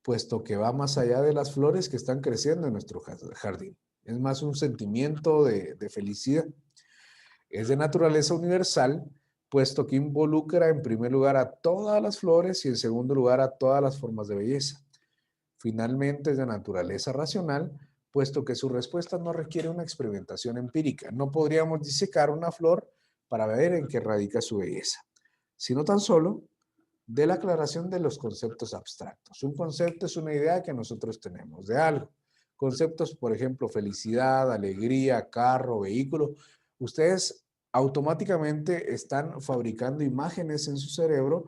puesto que va más allá de las flores que están creciendo en nuestro jardín. Es más un sentimiento de felicidad. Es de naturaleza universal, puesto que involucra en primer lugar a todas las flores y en segundo lugar a todas las formas de belleza. Finalmente es de naturaleza racional, puesto que su respuesta no requiere una experimentación empírica. No podríamos disecar una flor para ver en qué radica su belleza, sino tan solo de la aclaración de los conceptos abstractos. Un concepto es una idea que nosotros tenemos de algo. Conceptos, por ejemplo, felicidad, alegría, carro, vehículo. Ustedes automáticamente están fabricando imágenes en su cerebro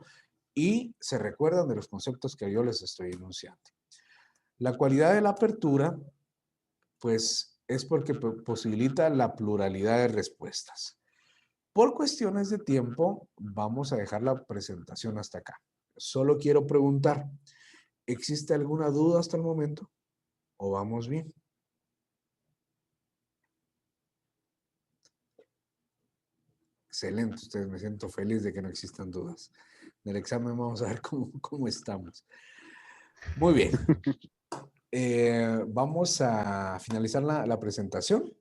y se recuerdan de los conceptos que yo les estoy enunciando. La cualidad de la apertura, pues, es porque posibilita la pluralidad de respuestas. Por cuestiones de tiempo, vamos a dejar la presentación hasta acá. Solo quiero preguntar, ¿existe alguna duda hasta el momento? ¿O vamos bien? Excelente, ustedes, me siento feliz de que no existan dudas. En el examen vamos a ver cómo estamos. Muy bien. Vamos a finalizar la presentación.